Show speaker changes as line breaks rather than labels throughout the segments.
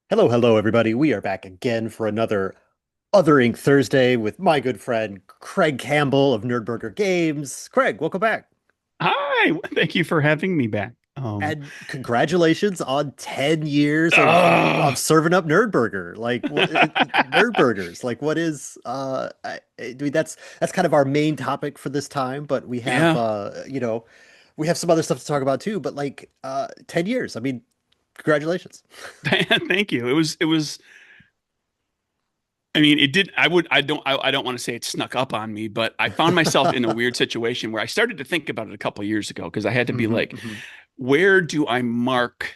Hello, hello, everybody. We are back again for another Othering Thursday with my good friend Craig Campbell of Nerdburger Games. Craig, welcome back.
Hi, thank you for having me back.
And congratulations on 10 years of
uh,
serving up Nerdburger. Like what Nerdburgers. Like what is I mean that's kind of our main topic for this time, but we have
yeah,
we have some other stuff to talk about too, but like 10 years. I mean, congratulations.
thank you. It was. I mean, it did. I don't want to say it snuck up on me, but I found myself in a weird situation where I started to think about it a couple years ago because I had to be
Hmm,
like,
hmm.
where do I mark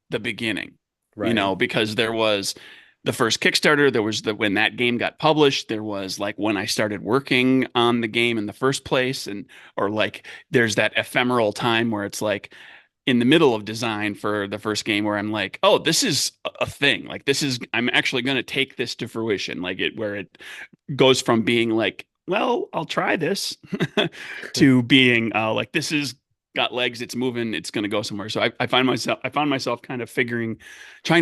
the beginning?
Right.
Because there was the first Kickstarter, there was the when that game got published, there was like when I started working on the game in the first place, and or like there's that ephemeral time where it's like in the middle of design for the first game where I'm like, oh, this is a thing. Like this is I'm actually going to take this to fruition. Like it where it goes from being like, well, I'll try this to being like this is got legs, it's moving, it's going to go somewhere. So I found myself kind of trying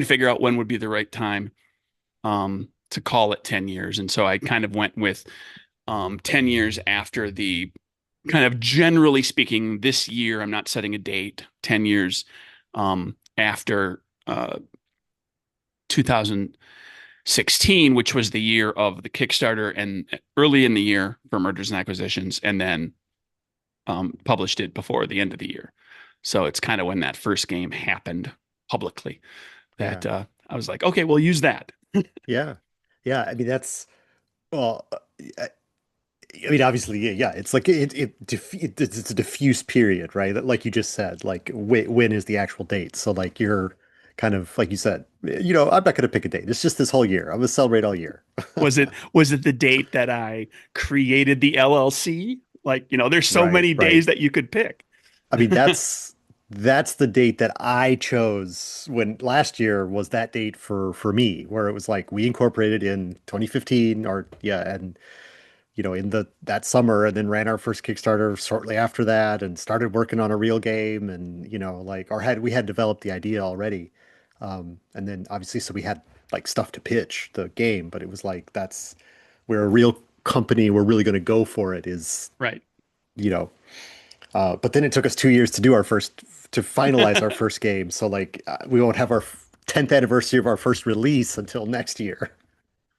to figure out when would be the right time to call it 10 years. And so I kind of went with 10 years after the kind of generally speaking, this year, I'm not setting a date, 10 years after 2016, which was the year of the Kickstarter and early in the year for mergers and acquisitions, and then published it before the end of the year. So it's kind of when that first game happened publicly
Yeah.
that I was like, okay, we'll use that.
Yeah. Yeah. I mean, well, I I mean, obviously, yeah. It's like it's a diffuse period, right? Like you just said, like when is the actual date? So like you're kind of like you said, I'm not going to pick a date. It's just this whole year. I'm going to celebrate all year.
Was it the date that I created the LLC? Like, there's so
Right,
many
right.
days that you could pick.
I mean, that's the date that I chose when last year was that date for me, where it was like we incorporated in 2015 or yeah, and in the that summer and then ran our first Kickstarter shortly after that and started working on a real game and like we had developed the idea already. And then obviously so we had like stuff to pitch the game, but it was like that's where a real company we're really going to go for it is,
Right.
you know. But then it took us 2 years to finalize our first game. So like we won't have our 10th anniversary of our first release until next year.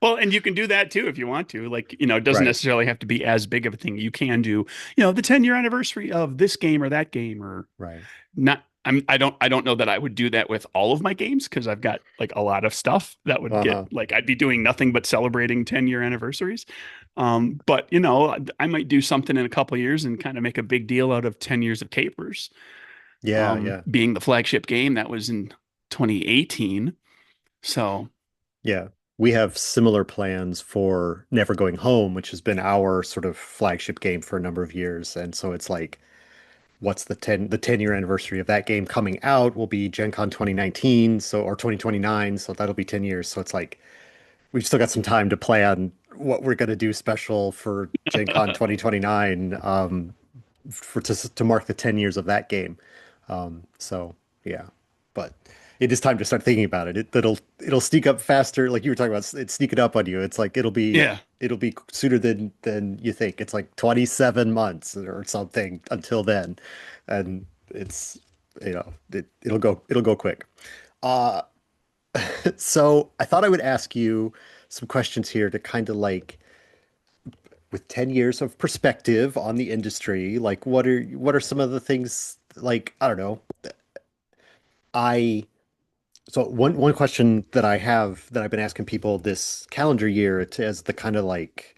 Well, and you can do that too if you want to. Like, it doesn't
Right.
necessarily have to be as big of a thing. You can do, the 10-year anniversary of this game or that game or
Right.
not. I don't know that I would do that with all of my games because I've got like a lot of stuff that would get
Uh-huh.
like I'd be doing nothing but celebrating 10-year anniversaries. But I might do something in a couple of years and kind of make a big deal out of 10 years of Capers,
Yeah, yeah.
being the flagship game that was in 2018. So
Yeah, we have similar plans for Never Going Home, which has been our sort of flagship game for a number of years. And so it's like, what's the 10-year anniversary of that game coming out will be Gen Con 2019, so or 2029, so that'll be 10 years. So it's like we've still got some time to plan what we're going to do special for Gen Con 2029 to mark the 10 years of that game. So yeah, but it is time to start thinking about it. It'll sneak up faster, like you were talking about. It sneaking up on you. It's like
yeah.
it'll be sooner than you think. It's like 27 months or something until then, and it's it'll go quick. Uh, so I thought I would ask you some questions here to kind of like with 10 years of perspective on the industry, like what are some of the things like I don't know. I So one question that I have that I've been asking people this calendar year as the kind of like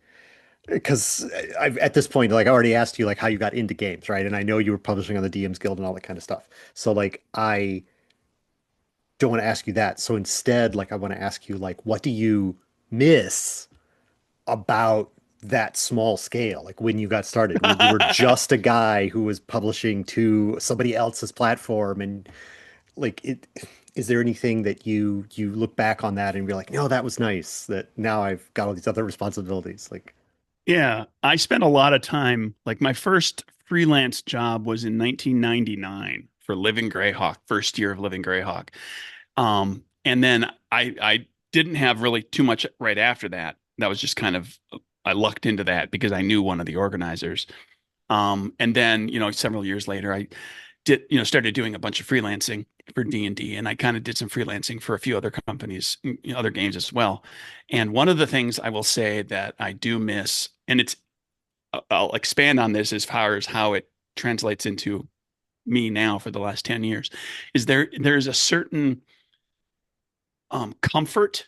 because I've at this point like I already asked you like how you got into games, right? And I know you were publishing on the DMs Guild and all that kind of stuff. So like I don't want to ask you that. So instead, like I want to ask you like what do you miss about that small scale? Like when you got started, when you were just a guy who was publishing to somebody else's platform and like it is there anything that you look back on that and be like, no, that was nice that now I've got all these other responsibilities like
Yeah, I spent a lot of time. Like my first freelance job was in 1999 for Living Greyhawk, first year of Living Greyhawk. And then I didn't have really too much right after that. That was just kind of I lucked into that because I knew one of the organizers. And then, several years later, I did, started doing a bunch of freelancing for D&D, and I kind of did some freelancing for a few other companies, other games as well. And one of the things I will say that I do miss, and I'll expand on this as far as how it translates into me now for the last 10 years, is there's a certain comfort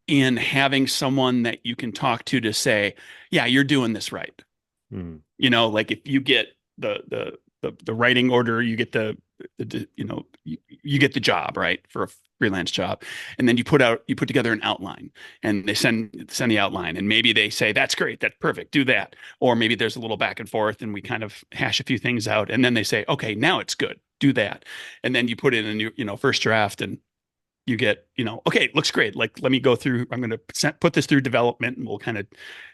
in having someone that you can talk to say, yeah, you're doing this right.
Mm.
Like if you get the writing order, you get you get the job, right, for a freelance job. And then you put together an outline, and they send the outline, and maybe they say, that's great, that's perfect, do that. Or maybe there's a little back and forth and we kind of hash a few things out. And then they say, okay, now it's good, do that. And then you put in a new, first draft, and you get, okay, it looks great. Like, let me go through, I'm going to put this through development, and we'll kind of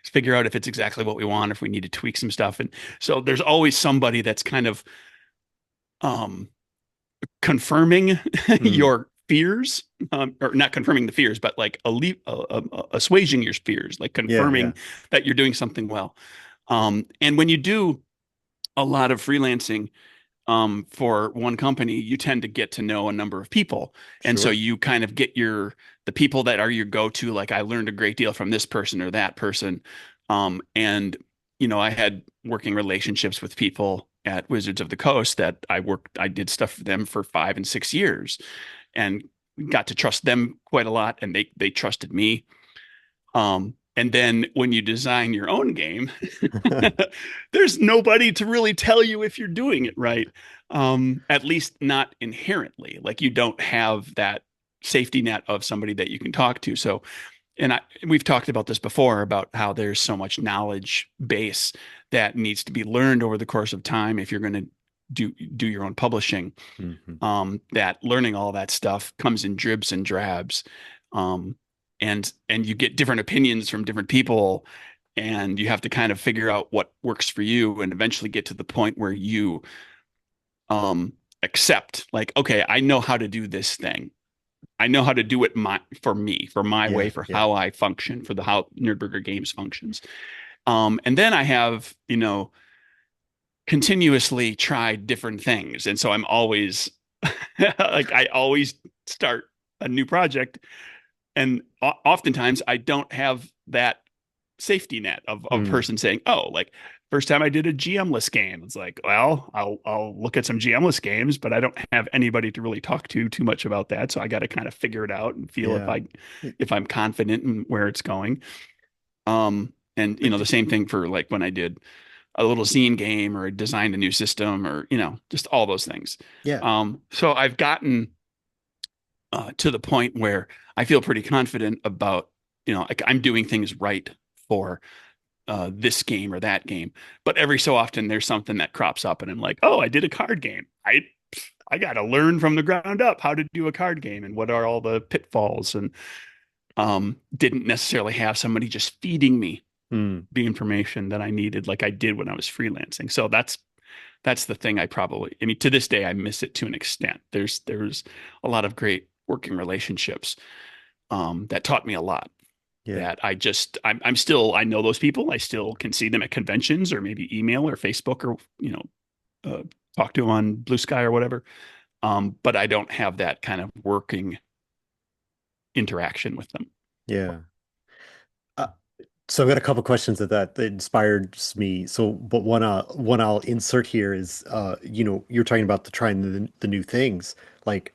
figure out if it's exactly what we want, if we need to tweak some stuff. And so there's always somebody that's kind of um, confirming
Mm.
your fears, or not confirming the fears, but like assuaging your fears, like
Yeah, yeah,
confirming that you're doing something well. And when you do a lot of freelancing, for one company, you tend to get to know a number of people. And so
sure.
you kind of get the people that are your go-to, like I learned a great deal from this person or that person. And, I had working relationships with people at Wizards of the Coast that I did stuff for them for 5 and 6 years, and got to trust them quite a lot. And they trusted me. And then when you design your own game, there's nobody to really tell you if you're doing it right. At least not inherently. Like you don't have that safety net of somebody that you can talk to. So, we've talked about this before about how there's so much knowledge base that needs to be learned over the course of time if you're going to do your own publishing.
Hmm.
That learning all that stuff comes in dribs and drabs. Um, and you get different opinions from different people, and you have to kind of figure out what works for you, and eventually get to the point where you accept, like, okay, I know how to do this thing. I know how to do it for me, for my way,
Yeah,
for
yeah.
how I function, for the how Nerdburger Games functions. And then I have, continuously tried different things. And so I'm always like, I always start a new project, and oftentimes I don't have that safety net of a
Mm.
person saying, oh, like first time I did a GM-less game, it's like, well, I'll look at some GM-less games, but I don't have anybody to really talk to too much about that. So I got to kind of figure it out and feel
Yeah.
if I'm confident in where it's going. And
But
the same thing for like when I did a little zine game, or designed a new system, or just all those things.
yeah.
So I've gotten to the point where I feel pretty confident about, like I'm doing things right for this game or that game. But every so often there's something that crops up, and I'm like, oh, I did a card game. I got to learn from the ground up how to do a card game and what are all the pitfalls, and didn't necessarily have somebody just feeding me
Mm.
the information that I needed, like I did when I was freelancing. So that's the thing. I mean, to this day, I miss it to an extent. There's a lot of great working relationships that taught me a lot.
Yeah.
That I'm still, I know those people. I still can see them at conventions, or maybe email or Facebook, or talk to them on Bluesky or whatever. But I don't have that kind of working interaction with them.
Yeah. Uh, so I've got a couple questions that inspires me. So, but one I'll insert here is, you're talking about trying the new things, like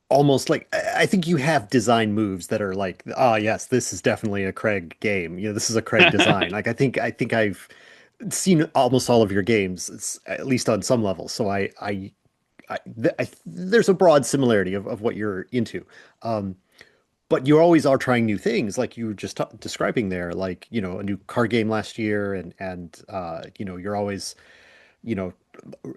almost like I think you have design moves that are like, ah, yes, this is definitely a Craig game. This is a Craig design. Like I think I've seen almost all of your games, at least on some level. So there's a broad similarity of what you're into. Um, but you always are trying new things, like you were just describing there, like, a new card game last year, and you're always, you know,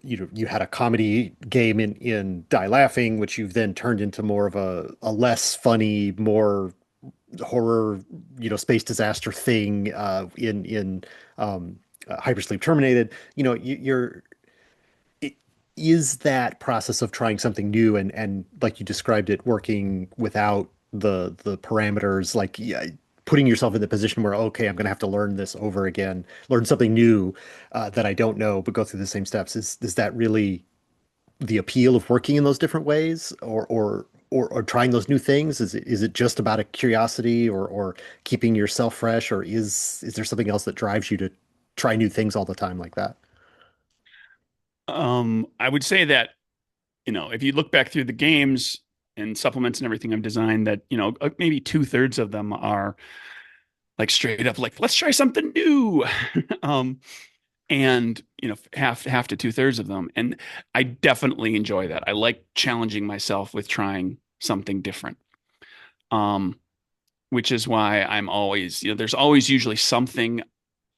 you had a comedy game in Die Laughing, which you've then turned into more of a less funny, more horror, space disaster thing in Hypersleep Terminated. You're is that process of trying something new and like you described it, working without the parameters, like yeah, putting yourself in the position where okay, I'm gonna have to learn this over again, learn something new that I don't know, but go through the same steps. Is that really the appeal of working in those different ways, or trying those new things? Is it just about a curiosity or keeping yourself fresh, or is there something else that drives you to try new things all the time like that?
I would say that, if you look back through the games and supplements and everything I've designed, that, maybe two-thirds of them are like straight up like, let's try something new. um, and half to two-thirds of them. And I definitely enjoy that. I like challenging myself with trying something different. Um, which is why I'm always, there's always usually something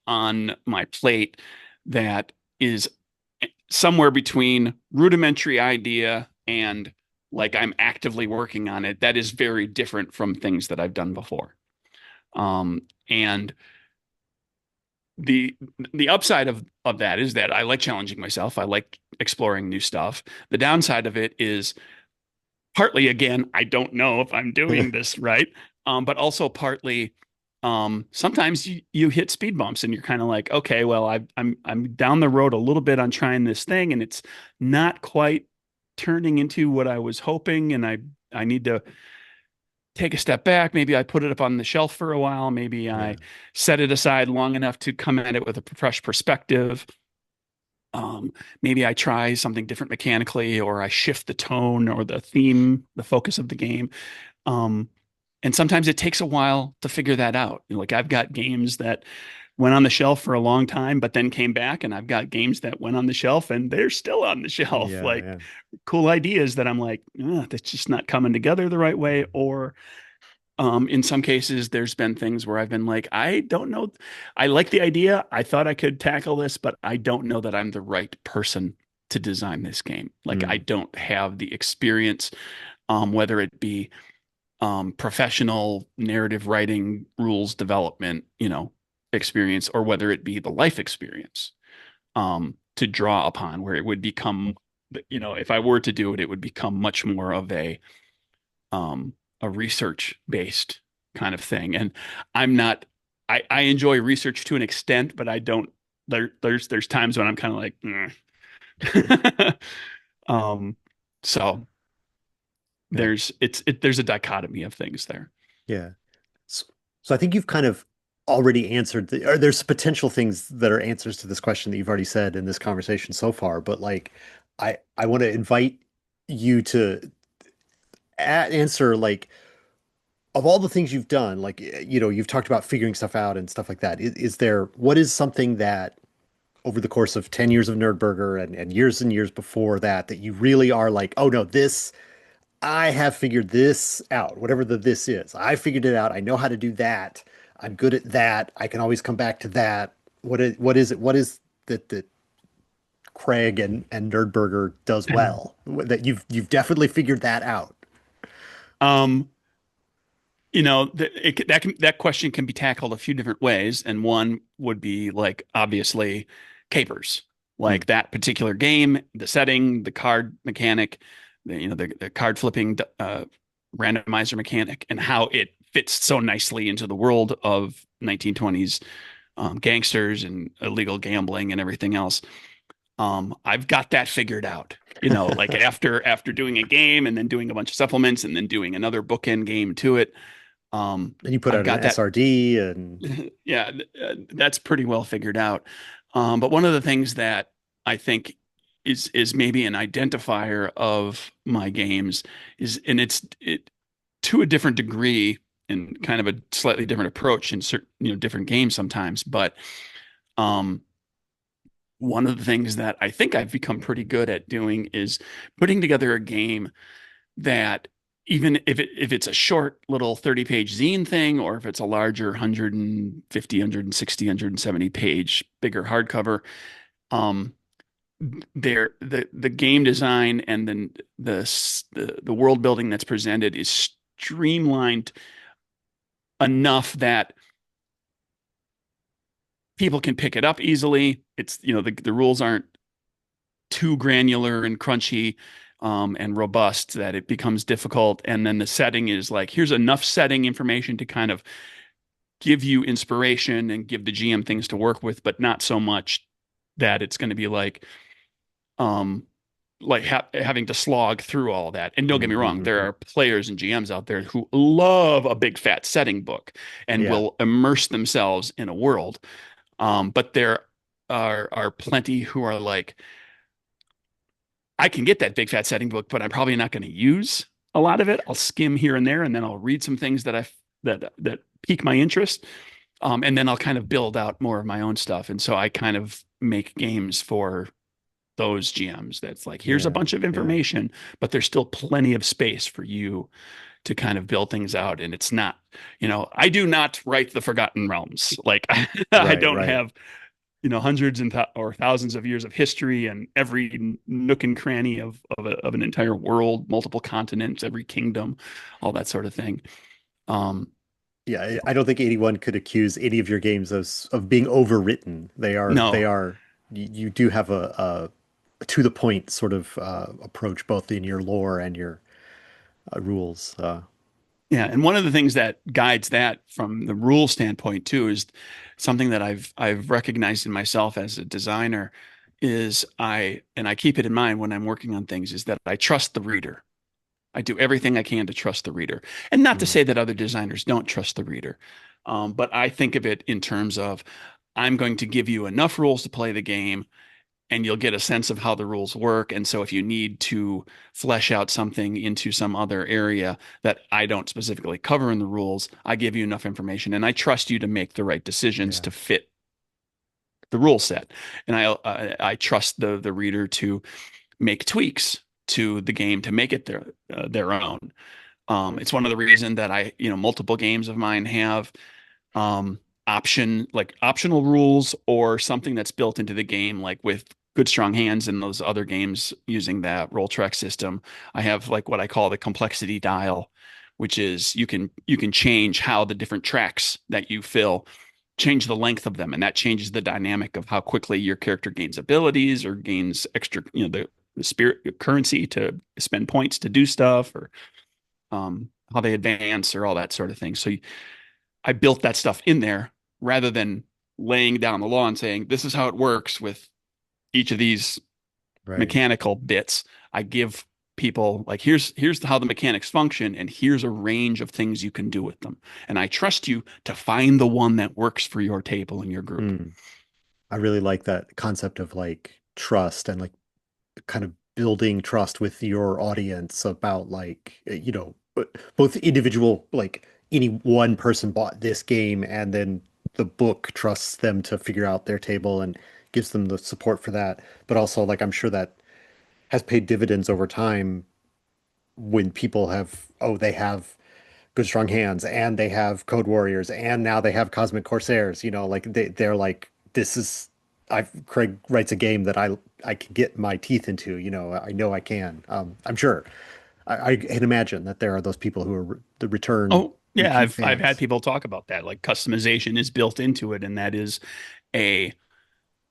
on my plate that is somewhere between rudimentary idea and like I'm actively working on it. That is very different from things that I've done before. And the the upside of that is that I like challenging myself. I like exploring new stuff. The downside of it is partly, again, I don't know if I'm doing this right, but also partly, sometimes you hit speed bumps and you're kind of like, okay, well, I'm down the road a little bit on trying this thing, and it's not quite turning into what I was hoping, and I need to take a step back. Maybe I put it up on the shelf for a while. Maybe I
Yeah.
set it aside long enough to come at it with a fresh perspective. Maybe I try something different mechanically, or I shift the tone or the theme, the focus of the game. Um, and sometimes it takes a while to figure that out. Like I've got games that went on the shelf for a long time, but then came back, and I've got games that went on the shelf and they're still on the shelf.
Yeah,
Like
yeah.
cool ideas that I'm like, that's just not coming together the right way. Or in some cases, there's been things where I've been like, I don't know. I like the idea. I thought I could tackle this, but I don't know that I'm the right person to design this game. Like, I
Mm.
don't have the experience, whether it be professional narrative writing, rules development, experience, or whether it be the life experience to draw upon, where it would become, if I were to do it, it would become much more of um, a research based kind of thing. And I'm not, I enjoy research to an extent, but I don't, there's times when I'm kind of like, um, so
Yeah.
there's a dichotomy of things there.
Yeah. So, so I think you've kind of already answered or there's potential things that are answers to this question that you've already said in this conversation so far, but like I want to invite you to answer like of all the things you've done, like you've talked about figuring stuff out and stuff like that. Is there what is something that over the course of 10 years of Nerdburger and years and years before that that you really are like, oh no, this I have figured this out, whatever the this is. I figured it out. I know how to do that. I'm good at that. I can always come back to that. What is it? What is that Craig and Nerdburger does well? That you've definitely figured that out.
Um, that question can be tackled a few different ways, and one would be like obviously capers,
Hmm.
like that particular game, the setting, the card mechanic, the card flipping randomizer mechanic, and how it fits so nicely into the world of 1920s gangsters and illegal gambling and everything else. I've got that figured out. Like after doing a game and then doing a bunch of supplements and then doing another bookend game to it.
And you put
I've
out an
got that.
SRD and
Yeah, that's pretty well figured out. But one of the things that I think is maybe an identifier of my games is, and it to a different degree and kind of a slightly different approach in certain, different games sometimes. But um, one of the things that I think I've become pretty good at doing is putting together a game that, even if it's a short little 30-page zine thing, or if it's a larger 150, 160, 170 page bigger hardcover, um, the game design and then the world building that's presented is streamlined enough that people can pick it up easily. It's, the rules aren't too granular and crunchy and robust that it becomes difficult. And then the setting is like, here's enough setting information to kind of give you inspiration and give the GM things to work with, but not so much that it's going to be um, like having to slog through all that. And don't get me wrong, there
Mm-hmm.
are players and GMs out there who love a big fat setting book and
Yeah.
will immerse themselves in a world. But there are plenty who are like, I can get that big fat setting book, but I'm probably not going to use a lot of it. I'll skim here and there, and then I'll read some things that pique my interest. And then I'll kind of build out more of my own stuff. And so I kind of make games for those GMs. That's like, here's a
Yeah.
bunch of
Yeah.
information, but there's still plenty of space for you to kind of build things out. And it's not, I do not write the Forgotten Realms. Like I
Right.
don't
Right.
have, hundreds or thousands of years of history and every nook and cranny of an entire world, multiple continents, every kingdom, all that sort of thing. Um,
Yeah. I don't think anyone could accuse any of your games of being overwritten. They
no,
are. You do have a to the point sort of approach both in your lore and your rules.
Yeah, and one of the things that guides that from the rule standpoint too is something that I've recognized in myself as a designer is I keep it in mind when I'm working on things is that I trust the reader. I do everything I can to trust the reader. And not to
Mm,
say that other designers don't trust the reader. But I think of it in terms of I'm going to give you enough rules to play the game and you'll get a sense of how the rules work. And so if you need to flesh out something into some other area that I don't specifically cover in the rules, I give you enough information and I trust you to make the right decisions
yeah.
to fit the rule set. And I trust the reader to make tweaks to the game to make it their own. It's one of the reasons that multiple games of mine have optional rules or something that's built into the game, like with Good Strong Hands and those other games using that roll track system. I have like what I call the complexity dial, which is you can change how the different tracks that you fill change the length of them, and that changes the dynamic of how quickly your character gains abilities or gains extra, the spirit currency to spend points to do stuff, or how they advance, or all that sort of thing. So I built that stuff in there rather than laying down the law and saying, this is how it works with each of these
Right.
mechanical bits. I give people like, here's how the mechanics function, and here's a range of things you can do with them. And I trust you to find the one that works for your table and your group.
Mm. I really like that concept of like trust and like kind of building trust with your audience about like both individual like any one person bought this game and then the book trusts them to figure out their table and gives them the support for that, but also like I'm sure that has paid dividends over time when people have they have Good Strong Hands and they have Code Warriors and now they have Cosmic Corsairs, like they're like this is I've Craig writes a game that I can get my teeth into, I know I can. I'm sure. I can imagine that there are those people who are the return
Oh, yeah,
repeat
I've had
fans.
people talk about that. Like customization is built into it, and a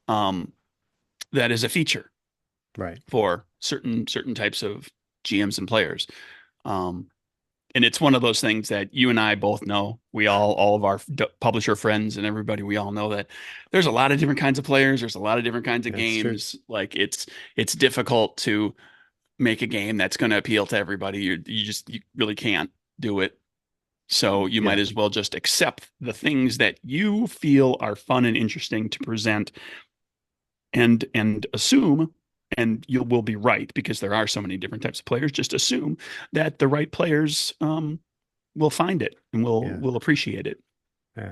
um that is a feature
Right.
for certain types of GMs and players. Um, and it's one of those things that you and I both know. All of our publisher friends and everybody, we all know that there's a lot of different kinds of players. There's a lot of different kinds of
That's true.
games. Like it's difficult to make a game that's going to appeal to everybody. You really can't do it. So you might
Yeah.
as well just accept the things that you feel are fun and interesting to present and assume, and you will be right because there are so many different types of players. Just assume that the right players will find it and will
Yeah.
will appreciate it.
Yeah.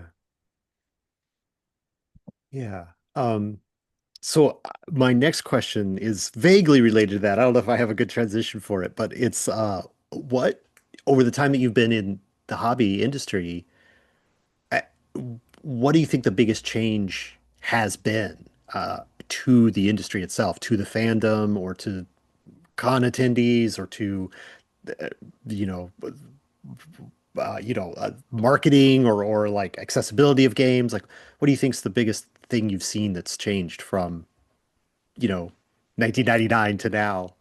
Yeah. So my next question is vaguely related to that. I don't know if I have a good transition for it, but it's what over the time that you've been in the hobby industry, uh, what do you think the biggest change has been to the industry itself, to the fandom, or to con attendees, or to uh, you know, marketing or like accessibility of games? Like, what do you think's the biggest thing you've seen that's changed from, you know? 1999 to now.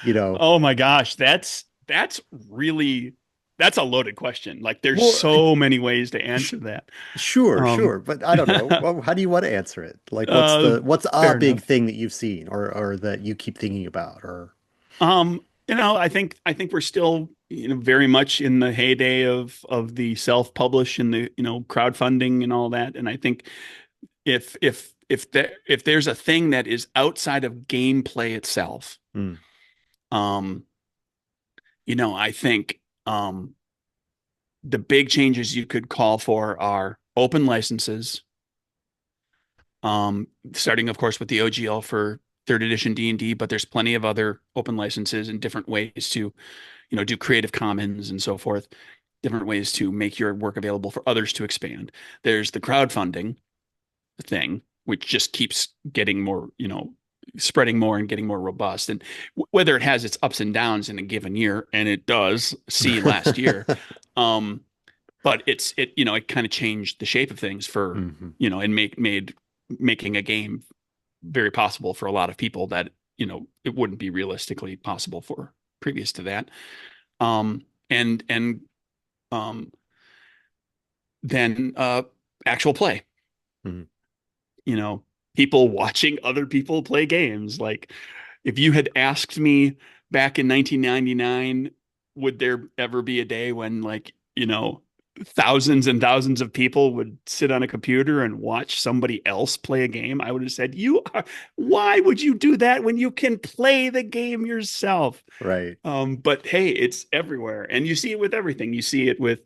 You know,
Oh my gosh, that's really that's a loaded question. Like there's
well,
so many ways to
sh
answer that.
sure,
Um,
sure, but I don't know. Well, how do you want to answer it? Like,
uh,
what's a
fair
big
enough.
thing that you've seen or that you keep thinking about? Or
I think we're still, very much in the heyday of the self-publish and the, crowdfunding and all that. And I think if there's a thing that is outside of gameplay itself,
mm,
um, I think the big changes you could call for are open licenses, starting of course with the OGL for third edition D&D, but there's plenty of other open licenses and different ways to, do Creative Commons and so forth, different ways to make your work available for others to expand. There's the crowdfunding thing, which just keeps getting more, spreading more and getting more robust. And whether it has its ups and downs in a given year, and it does, see last year, um, but it kind of changed the shape of things for,
mhm,
and made making a game very possible for a lot of people that, it wouldn't be realistically possible for previous to that. And um, then actual play,
mhm.
you know, people watching other people play games. Like if you had asked me back in 1999, would there ever be a day when like, thousands and thousands of people would sit on a computer and watch somebody else play a game? I would have said, why would you do that when you can play the game yourself?
Right.
But hey, it's everywhere. And you see it with everything. You see it with,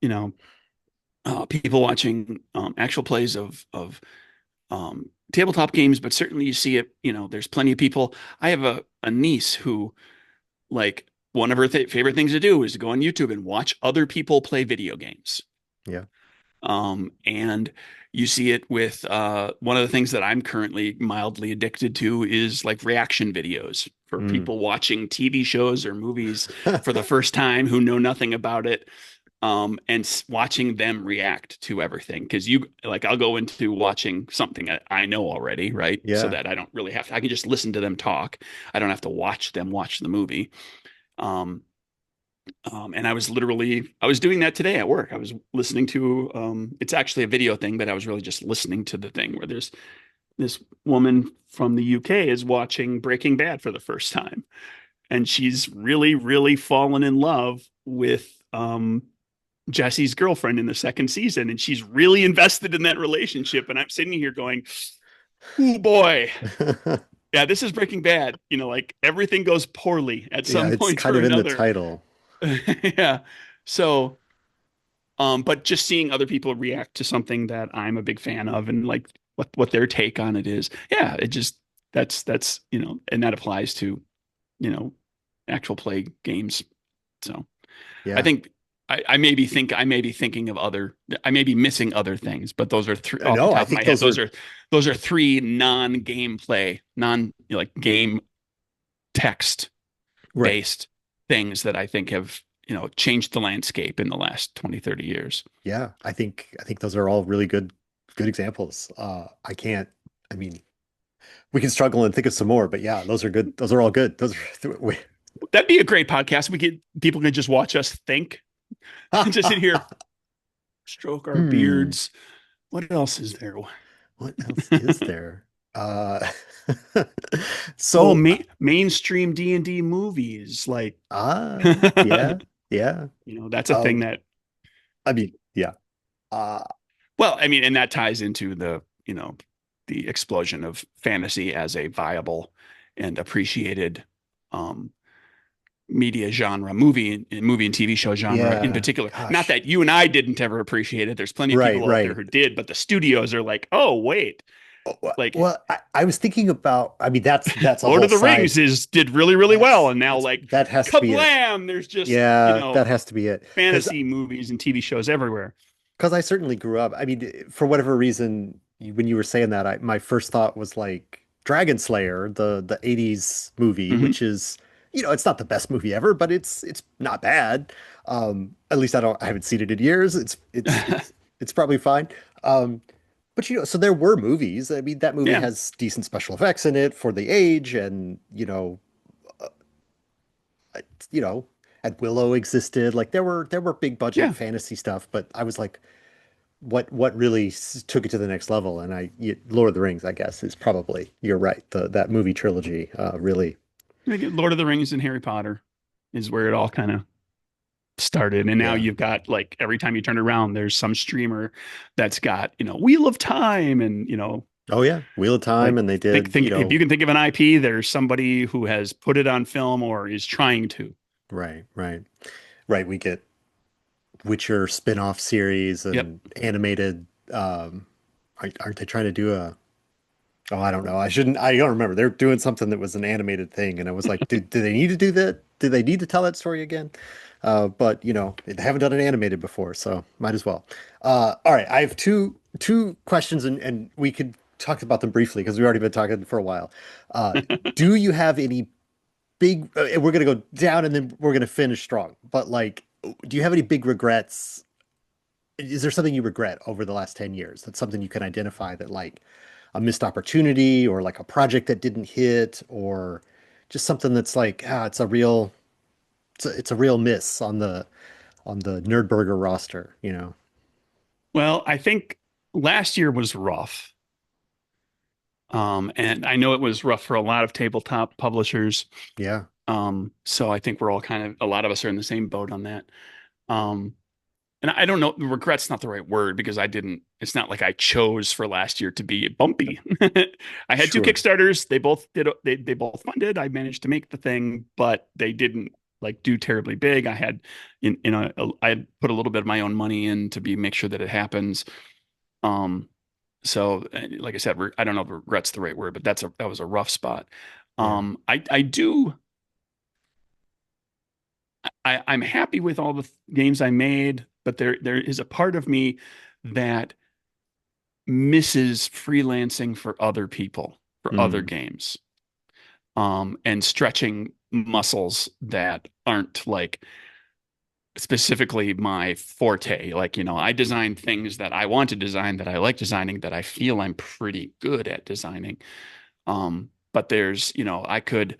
you know, people watching actual plays of tabletop games, but certainly you see it, there's plenty of people. I have a niece who, like, one of her favorite things to do is to go on YouTube and watch other people play video games.
Yeah.
And you see it with one of the things that I'm currently mildly addicted to is like reaction videos for
Mm.
people watching TV shows or movies for the first time who know nothing about it, and watching them react to everything. Because I'll go into watching something that I know already, right? So
Yeah.
that I don't really have to, I can just listen to them talk. I don't have to watch them watch the movie. Um, and I was doing that today at work. I was listening to, it's actually a video thing, but I was really just listening to the thing where there's this woman from the UK is watching Breaking Bad for the first time. And she's really, really fallen in love with, Jesse's girlfriend in the second season. And she's really invested in that relationship. And I'm sitting here going, oh boy, yeah, this is Breaking Bad. Like everything goes poorly at
Yeah,
some
it's
point
kind
or
of in the
another.
title.
Yeah. So, but just seeing other people react to something that I'm a big fan of and like what their take on it is. Yeah, it just that's and that applies to, you know, actual play games. So I
Yeah.
think I may be thinking of I may be missing other things, but those are three off the
No, I
top of my
think
head.
those are
Those are three non-gameplay, like game text
right.
based things that I think have, changed the landscape in the last 20, 30 years.
Yeah, I think those are all really good examples. I can't I mean, we can struggle and think of some more, but yeah, those are good. Those are all good. Those are
That'd be a great podcast. People can just watch us think and just sit here, stroke our
Hmm.
beards. What else is there?
What else is there? Uh
Oh,
so
mainstream D&D movies. Like,
yeah, yeah.
that's a thing
Um
that,
I mean, yeah. Uh
well, I mean, and that ties into the explosion of fantasy as a viable and appreciated um, media genre, movie and TV show genre in
yeah,
particular. Not
gosh.
that you and I didn't ever appreciate it. There's plenty of
Right,
people out there
right.
who did, but the studios are like, oh wait, like
Well, I was thinking about, I mean, that's a
Lord
whole
of the
side.
Rings did really really well, and now
That's
like
that has to be it.
kablam, there's just
Yeah, that has to be it.
fantasy movies and TV shows everywhere.
Because I certainly grew up. I mean, for whatever reason, when you were saying that, my first thought was like Dragon Slayer, the 80s movie,
Hmm.
which is, it's not the best movie ever, but it's not bad. At least I haven't seen it in years. It's probably fine. Um, But so there were movies. I mean, that movie
Yeah,
has decent special effects in it for the age, and uh, you know, and Willow existed. Like there were big budget
yeah.
fantasy stuff, but I was like, what really took it to the next level? And Lord of the Rings, I guess, is probably you're right. That movie trilogy really,
I think Lord of the Rings and Harry Potter is where it all kind of started. And now
yeah.
you've got like every time you turn around, there's some streamer that's got, Wheel of Time and,
Oh yeah, Wheel of Time,
like
and they
think
did.
if you can think of an IP, there's somebody who has put it on film or is trying to.
Right, right, right. We get Witcher spin-off series
Yep.
and animated. Aren't they trying to do a? Oh, I don't know. I shouldn't. I don't remember. They're doing something that was an animated thing, and I was like, do they need to do that? Do they need to tell that story again? But they haven't done it animated before, so might as well. All right, I have two questions, and we could talk about them briefly because we've already been talking for a while. Do you have any big? We're gonna go down, and then we're gonna finish strong. But like, do you have any big regrets? Is there something you regret over the last 10 years? That's something you can identify that like a missed opportunity or like a project that didn't hit or just something that's like, it's a real miss on the Nerdburger roster.
Well, I think last year was rough. And I know it was rough for a lot of tabletop publishers.
Yeah,
So I think we're all kind of, a lot of us are in the same boat on that. Um, and I don't know, regret's not the right word because it's not like I chose for last year to be bumpy. I had two
sure.
Kickstarters. They both funded. I managed to make the thing, but they didn't like do terribly big. I had, I put a little bit of my own money in to make sure that it happens. Um, so like I said, I don't know if regret's the right word, but that was a rough spot.
Yeah.
I do, I'm happy with all the games I made, but there is a part of me that misses freelancing for other people, for other
Mm,
games, and stretching muscles that aren't like specifically my forte. Like, I design things that I want to design, that I like designing, that I feel I'm pretty good at designing. But I could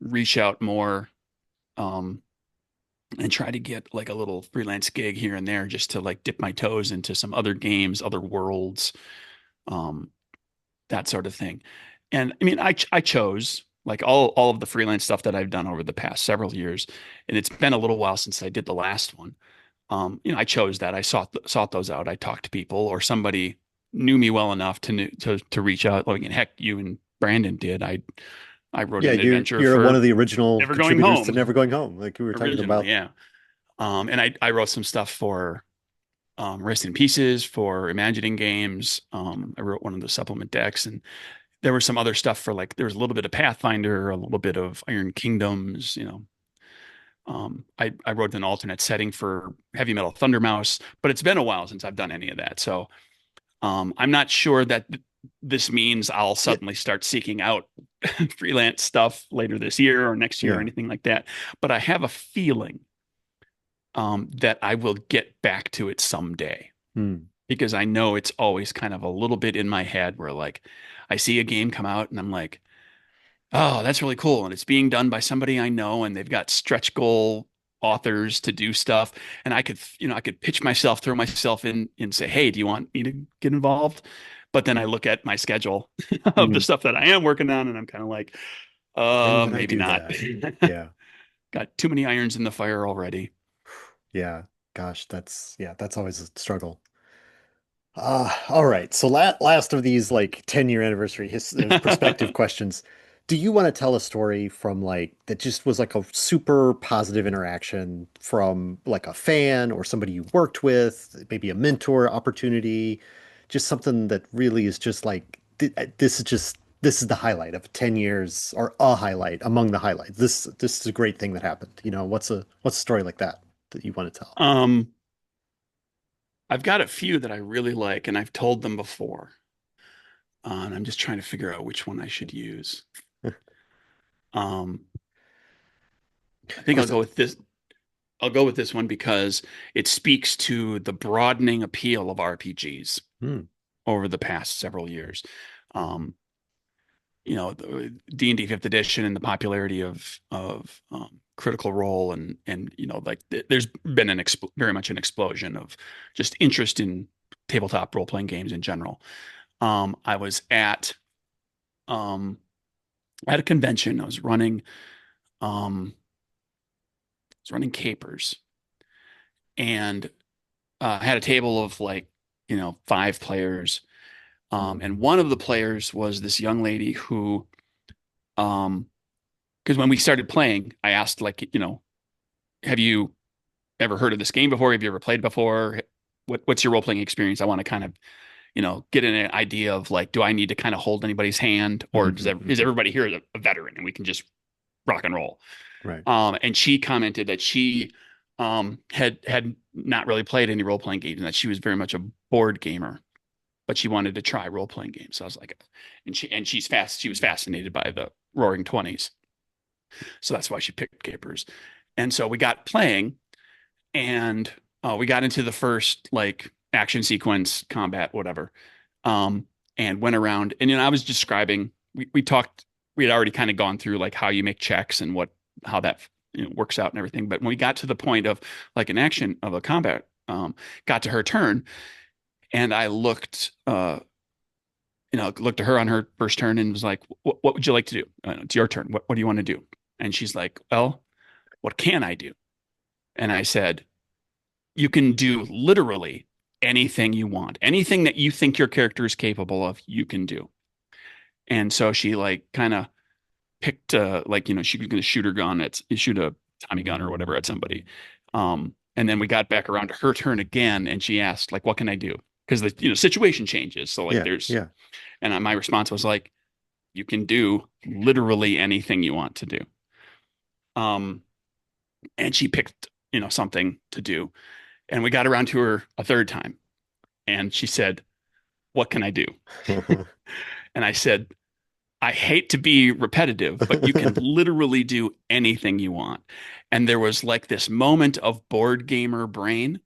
reach out more, um, and try to get like a little freelance gig here and there just to like dip my toes into some other games, other worlds, um, that sort of thing. And I mean, I chose like all of the freelance stuff that I've done over the past several years, and it's been a little while since I did the last one. I chose that. I sought those out. I talked to people, or somebody knew me well enough to reach out. Like, heck, you and Brandon did. I wrote
yeah,
an
you're
adventure
you're one
for
of the original
Never Going
contributors to
Home
Never Going Home, like we were talking
originally,
about.
yeah. And I wrote some stuff for Rest in Pieces for Imagining Games. I wrote one of the supplement decks, and there was some other stuff for like there was a little bit of Pathfinder, a little bit of Iron Kingdoms. I wrote an alternate setting for Heavy Metal Thunder Mouse, but it's been a while since I've done any of that. So I'm not sure that this means I'll
Yeah,
suddenly start seeking out freelance stuff later this year or next year or
yeah.
anything like that. But I have a feeling that I will get back to it someday
Hmm.
because I know it's always kind of a little bit in my head where like I see a game come out and I'm like, oh, that's really cool. And it's being done by somebody I know and they've got stretch goal authors to do stuff. And I could pitch myself, throw myself in and say, hey, do you want me to get involved? But then I look at my schedule of the
Hmm.
stuff that I am working on and I'm kind of like,
When would I
maybe
do
not.
that? Yeah.
Got too many irons in the fire already.
Yeah. Gosh, that's always a struggle. All right. So last of these like 10-year anniversary perspective questions. Do you want to tell a story from like that just was like a super positive interaction from like a fan or somebody you worked with, maybe a mentor opportunity, just something that really is just like this is the highlight of 10 years or a highlight among the highlights. This is a great thing that happened. What's a story like that you want to tell?
um, I've got a few that I really like, and I've told them before. And I'm just trying to figure out which one I should use. Um, I
Of
think I'll
course.
go with this. I'll go with this one because it speaks to the broadening appeal of RPGs.
Hmm.
over the past several years. Um, the D&D fifth edition and the popularity of Critical Role and like there's been very much an explosion of just interest in tabletop role playing games in general. I was um, at a convention. Um, I was running capers, and I had a table of like 5 players. And one of the players was this young lady who, because when we started playing, I asked, like, have you ever heard of this game before? Have you ever played before? What's your role playing experience? I want to kind of, get an idea of like, do I need to kind of hold anybody's hand, or is
Mhm.
everybody here a veteran and we can just rock and roll?
Right.
And she commented that she had not really played any role playing games and that she was very much a board gamer, but she wanted to try role playing games. So I was like, she was fascinated by the Roaring Twenties, so that's why she picked Capers. And so we got playing, and we got into the first like action sequence, combat, whatever, and went around. And I was describing. We talked. We had already kind of gone through like how you make checks and how that works out and everything. But when we got to the point of like an action of a combat, got to her turn, and I looked at her on her first turn and was like, what would you like to do? It's your turn. What do you want to do? And she's like, well, what can I do? And I said, you can do literally anything you want. Anything that you think your character is capable of, you can do. And so she like kind of picked like, she was going to shoot a Tommy gun or whatever at somebody. And then we got back around to her turn again, and she asked like, what can I do? Because the situation changes. So like
Yeah. Yeah.
my response was like, you can do literally anything you want to do. Um, and she picked, something to do. And we got around to her a third time. And she said, what can I do? And I said, I hate to be repetitive, but you can literally do anything you want. And there was like this moment of board gamer brain,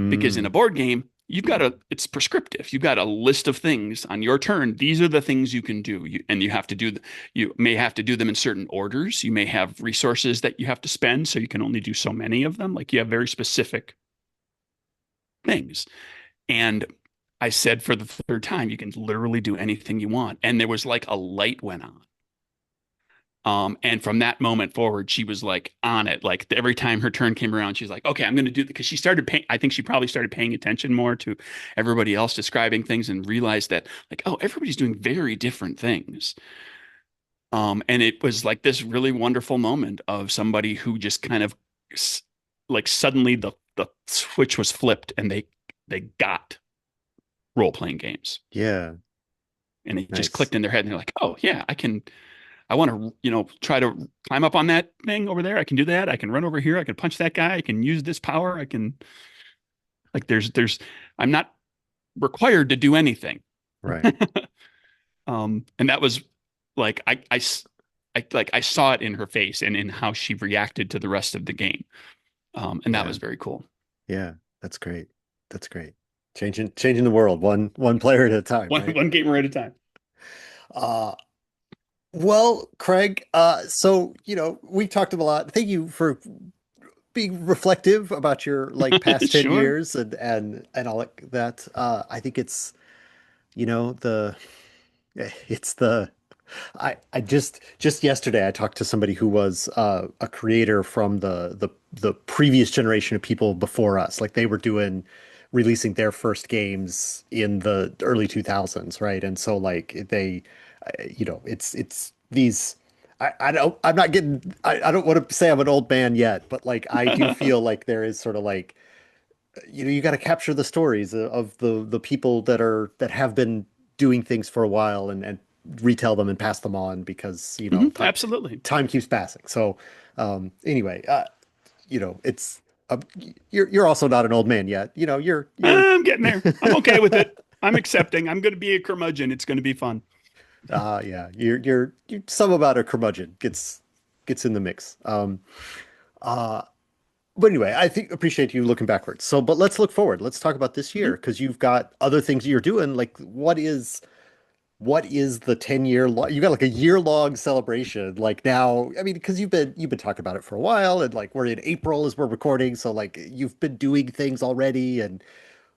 because in a
Mm,
board game, it's prescriptive. You've got a list of things on your turn. These are the things you can do. And you may have to do them in certain orders. You may have resources that you have to spend, so you can only do so many of them. Like you have very specific things. And I said for the third time, you can literally do anything you want. And there was like a light went on. And from that moment forward, she was like on it. Like every time her turn came around, she's like, okay, I'm going to do it. Because she started paying, I think she probably started paying attention more to everybody else describing things and realized that, like, oh, everybody's doing very different things. And it was like this really wonderful moment of somebody who just kind of like suddenly the switch was flipped and they got role playing games.
yeah.
And it just
Nice.
clicked in their head and they're like, oh, yeah, I want to, try to climb up on that thing over there. I can do that. I can run over here. I can punch that guy. I can use this power. I can like I'm not required to do anything.
Right.
And that was like I saw it in her face and in how she reacted to the rest of the game. And that
Yeah.
was very cool.
Yeah. That's great. That's great. Changing the world one player at a time,
One
right?
one gamer at a time.
Uh well, Craig, so we talked a lot. Thank you for being reflective about your like past 10
Sure.
years and all like that. I think it's the it's the I just yesterday I talked to somebody who was a creator from the previous generation of people before us. Like they were releasing their first games in the early 2000s, right? And so like it's these I'm not getting I don't want to say I'm an old man yet, but like I do feel like there is sort of like you got to capture the stories of the people that have been doing things for a while and retell them and pass them on because
Absolutely.
time keeps passing. So anyway, it's uh, you're also not an old man yet. You're
I'm getting there. I'm okay with it. I'm accepting. I'm going to be a curmudgeon. It's going to be fun.
yeah, you're some about a curmudgeon gets in the mix. Uh But anyway, I think appreciate you looking backwards. So, but let's look forward. Let's talk about this year
Mhm.
because you've got other things you're doing. Like, what is the 10-year long? You got like a year-long celebration. Like now, I mean, because you've been talking about it for a while, and like we're in April as we're recording, so like you've been doing things already. And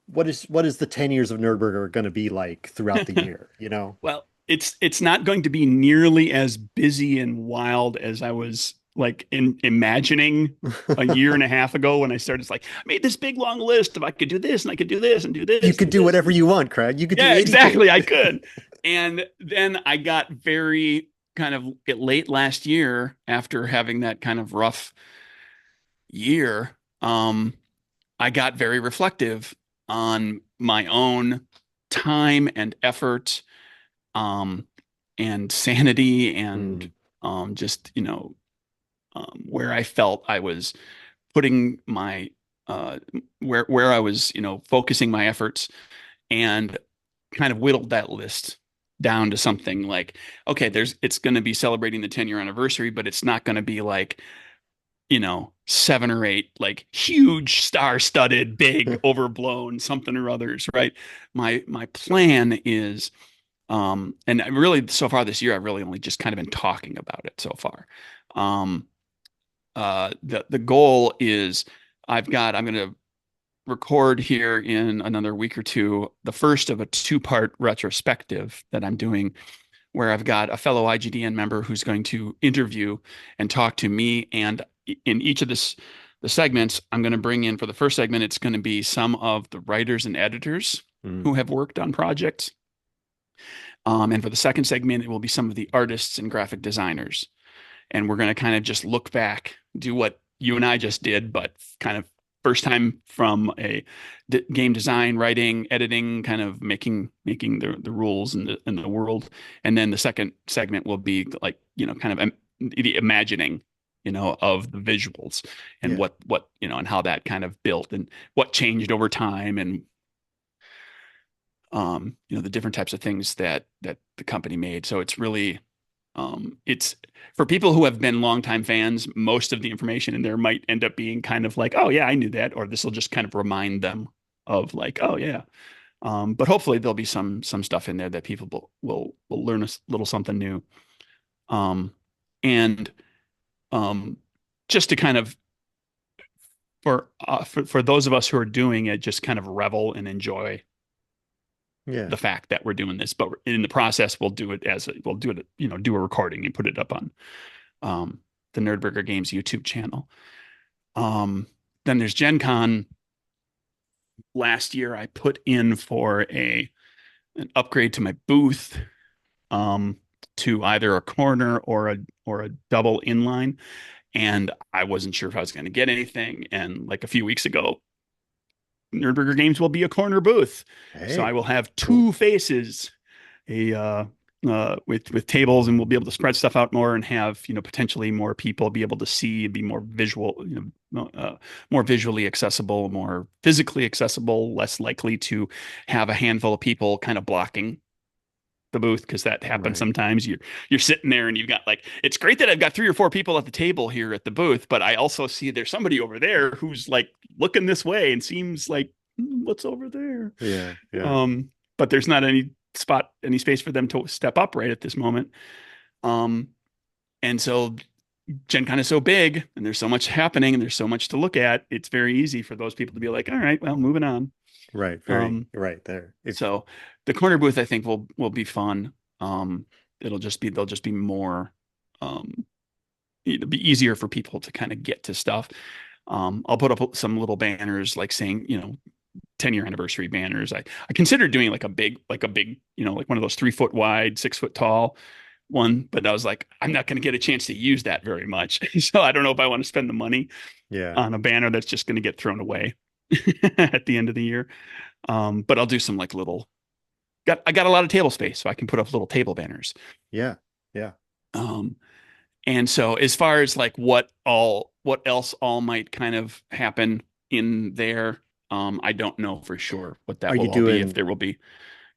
what is the 10 years of Nerdburger going to be like throughout the year? You know?
Well, it's not going to be nearly as busy and wild as I was like imagining a year and a half ago when I started. It's like I made this big long list of I could do this and I could do this and do
You
this
could
and
do
do this.
whatever you want, Craig. You could do
Yeah,
anything.
exactly. I could. And then I got very kind of late last year after having that kind of rough year. I got very reflective on my own time and effort, um, and sanity and
Hmm.
just, where I felt I was putting my where I was, focusing my efforts and kind of whittled that list down to something like, okay, it's going to be celebrating the 10-year anniversary, but it's not going to be like, seven or eight like huge star-studded, big, overblown something or others, right? My plan is, and really so far this year, I've really only just kind of been talking about it so far. Um, the goal is I'm going to record here in another week or two the first of a two-part retrospective that I'm doing where I've got a fellow IGDN member who's going to interview and talk to me. And in each of the segments, I'm going to bring in for the first segment, it's going to be some of the writers and editors
Hmm.
who have worked on projects. And for the second segment, it will be some of the artists and graphic designers. And we're going to kind of just look back, do what you and I just did, but kind of first time from a game design, writing, editing, kind of making the rules in the world. And then the second segment will be like, kind of the imagining, of the visuals and
Yeah.
what, and how that kind of built and what changed over time and the different types of things that the company made. So it's really, it's for people who have been longtime fans, most of the information in there might end up being kind of like, oh yeah, I knew that, or this will just kind of remind them of like, oh yeah. But hopefully there'll be some stuff in there that people will learn a little something new. Um, and just to kind of for those of us who are doing it, just kind of revel and enjoy
Yeah.
the fact that we're doing this. But in the process, we'll do it, do a recording and put it up on the Nerdburger Games YouTube channel. Um, then there's Gen Con. Last year, I put in for an upgrade to my booth, um, to either a corner or a double inline, and I wasn't sure if I was going to get anything. And like a few weeks ago, Nerdburger Games will be a corner booth, so I
Hey,
will have
cool.
two faces, a with tables, and we'll be able to spread stuff out more and have potentially more people be able to see and be more visual, more visually accessible, more physically accessible, less likely to have a handful of people kind of blocking the booth because that happens
Right.
sometimes. You're sitting there and you've got like it's great that I've got three or four people at the table here at the booth, but I also see there's somebody over there who's like looking this way and seems like what's over there.
Yeah. Yeah.
Um, but there's not any space for them to step up right at this moment. Um, and so Gen Con is so big and there's so much happening and there's so much to look at. It's very easy for those people to be like, all right, well, moving on.
Right. Very
Um,
right there. If
so the corner booth, I think will be fun. They'll just be more, um, it'll be easier for people to kind of get to stuff. I'll put up some little banners like saying, 10-year anniversary banners. I considered doing like a big, like one of those 3 foot wide, 6 foot tall one, but I was like, I'm not going to get a chance to use that very much. So I don't know if I want to spend the money
yeah.
on a banner that's just going to get thrown away at the end of the year. But I'll do some like I got a lot of table space, so I can put up little table banners.
Yeah. Yeah.
Um, and so as far as like what else all might kind of happen in there, I don't know for sure what
Are
that
you
will all be, if
doing
there will be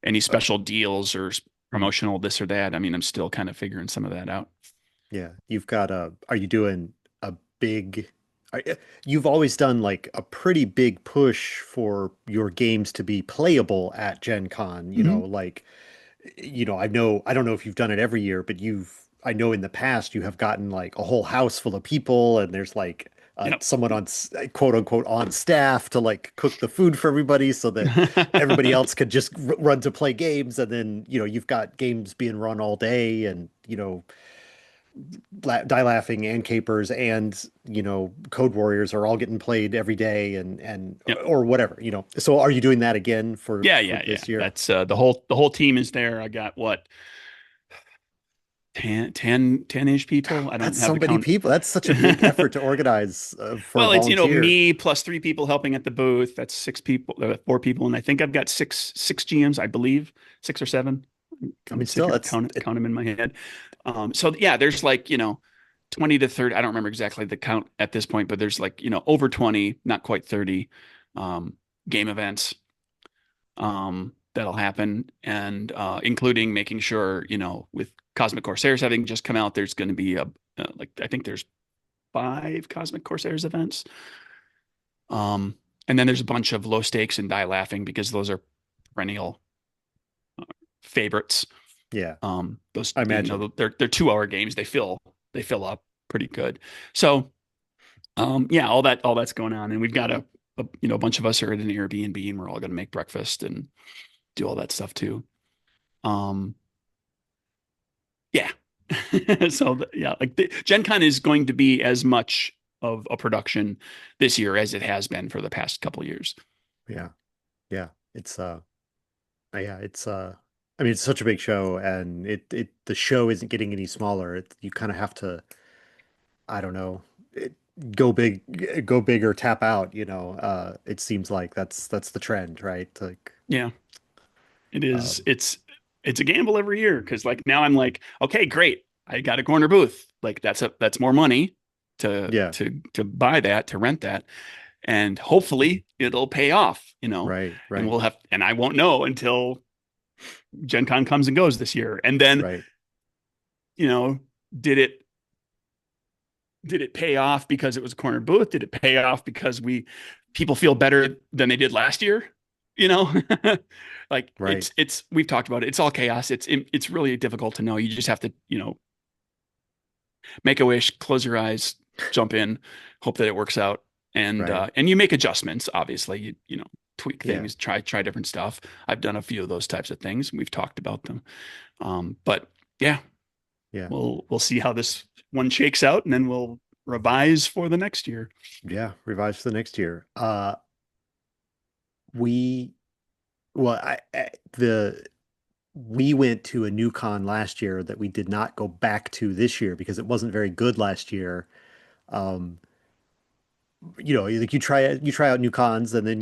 any
uh,
special deals or
mm,
promotional this or that. I mean, I'm still kind of figuring some of that out.
yeah, you've got are you doing a big You've always done like a pretty big push for your games to be playable at Gen Con,
Hmm.
like, I don't know if you've done it every year, but I know in the past you have gotten like a whole house full of people and there's like
Yep.
someone on quote unquote on staff to like cook the food for everybody so that everybody else could just run to play games. And then, you've got games being run all day and, Die Laughing and Capers and Code Warriors are all getting played every day and
Yep.
or whatever. So are you doing that again for
Yeah,
for
yeah, yeah.
this year?
That's the whole team is there. I got what, 10-ish people. I don't
That's
have
so
the
many
count.
people. That's such a big effort to organize for a
Well, it's
volunteer.
me plus three people helping at the booth. That's six people, four people, and I think I've got six GMs, I believe, six or seven.
I mean,
Sit
still,
here
that's it.
count them in my head. So yeah, there's like 20 to 30. I don't remember exactly the count at this point, but there's like over 20, not quite 30, um, game events that'll happen, and including making sure with Cosmic Corsairs having just come out, there's going to be like I think there's five Cosmic Corsairs events. Um, and then there's a bunch of low stakes and die laughing because those are perennial favorites.
Yeah,
Those
I imagine.
they're 2 hour games. They fill up pretty good. So yeah, all that's going on, and we've got a bunch of us are at an Airbnb, and we're all going to make breakfast and do all that stuff too. Um, yeah. So yeah, like Gen Con is going to be as much of a production this year as it has been for the past couple of years.
Yeah, yeah. Yeah, I mean, it's such a big show, and the show isn't getting any smaller. You kind of have to, I don't know, it, go big or tap out. It seems like that's the trend, right? Like,
Yeah. It is.
um,
It's a gamble every year because like now I'm like, okay, great, I got a corner booth. Like that's more money to
yeah,
buy that, to rent that, and hopefully it'll pay off.
right,
And
right,
I won't know until Gen Con comes and goes this year, and then
right.
you know, did it pay off because it was a corner booth? Did it pay off because people feel better than they did last year? You know, like
Right,
we've talked about it. It's all chaos. It's really difficult to know. You just have to, make a wish, close your eyes, jump in, hope that it works out.
right.
And you make adjustments, obviously. Tweak
Yeah,
things, try different stuff. I've done a few of those types of things. We've talked about them. But yeah,
yeah,
we'll see how this one shakes out, and then we'll revise for the next year.
yeah. Revise for the next year. We, well, we went to a new con last year that we did not go back to this year because it wasn't very good last year. Um, like you try out new cons and then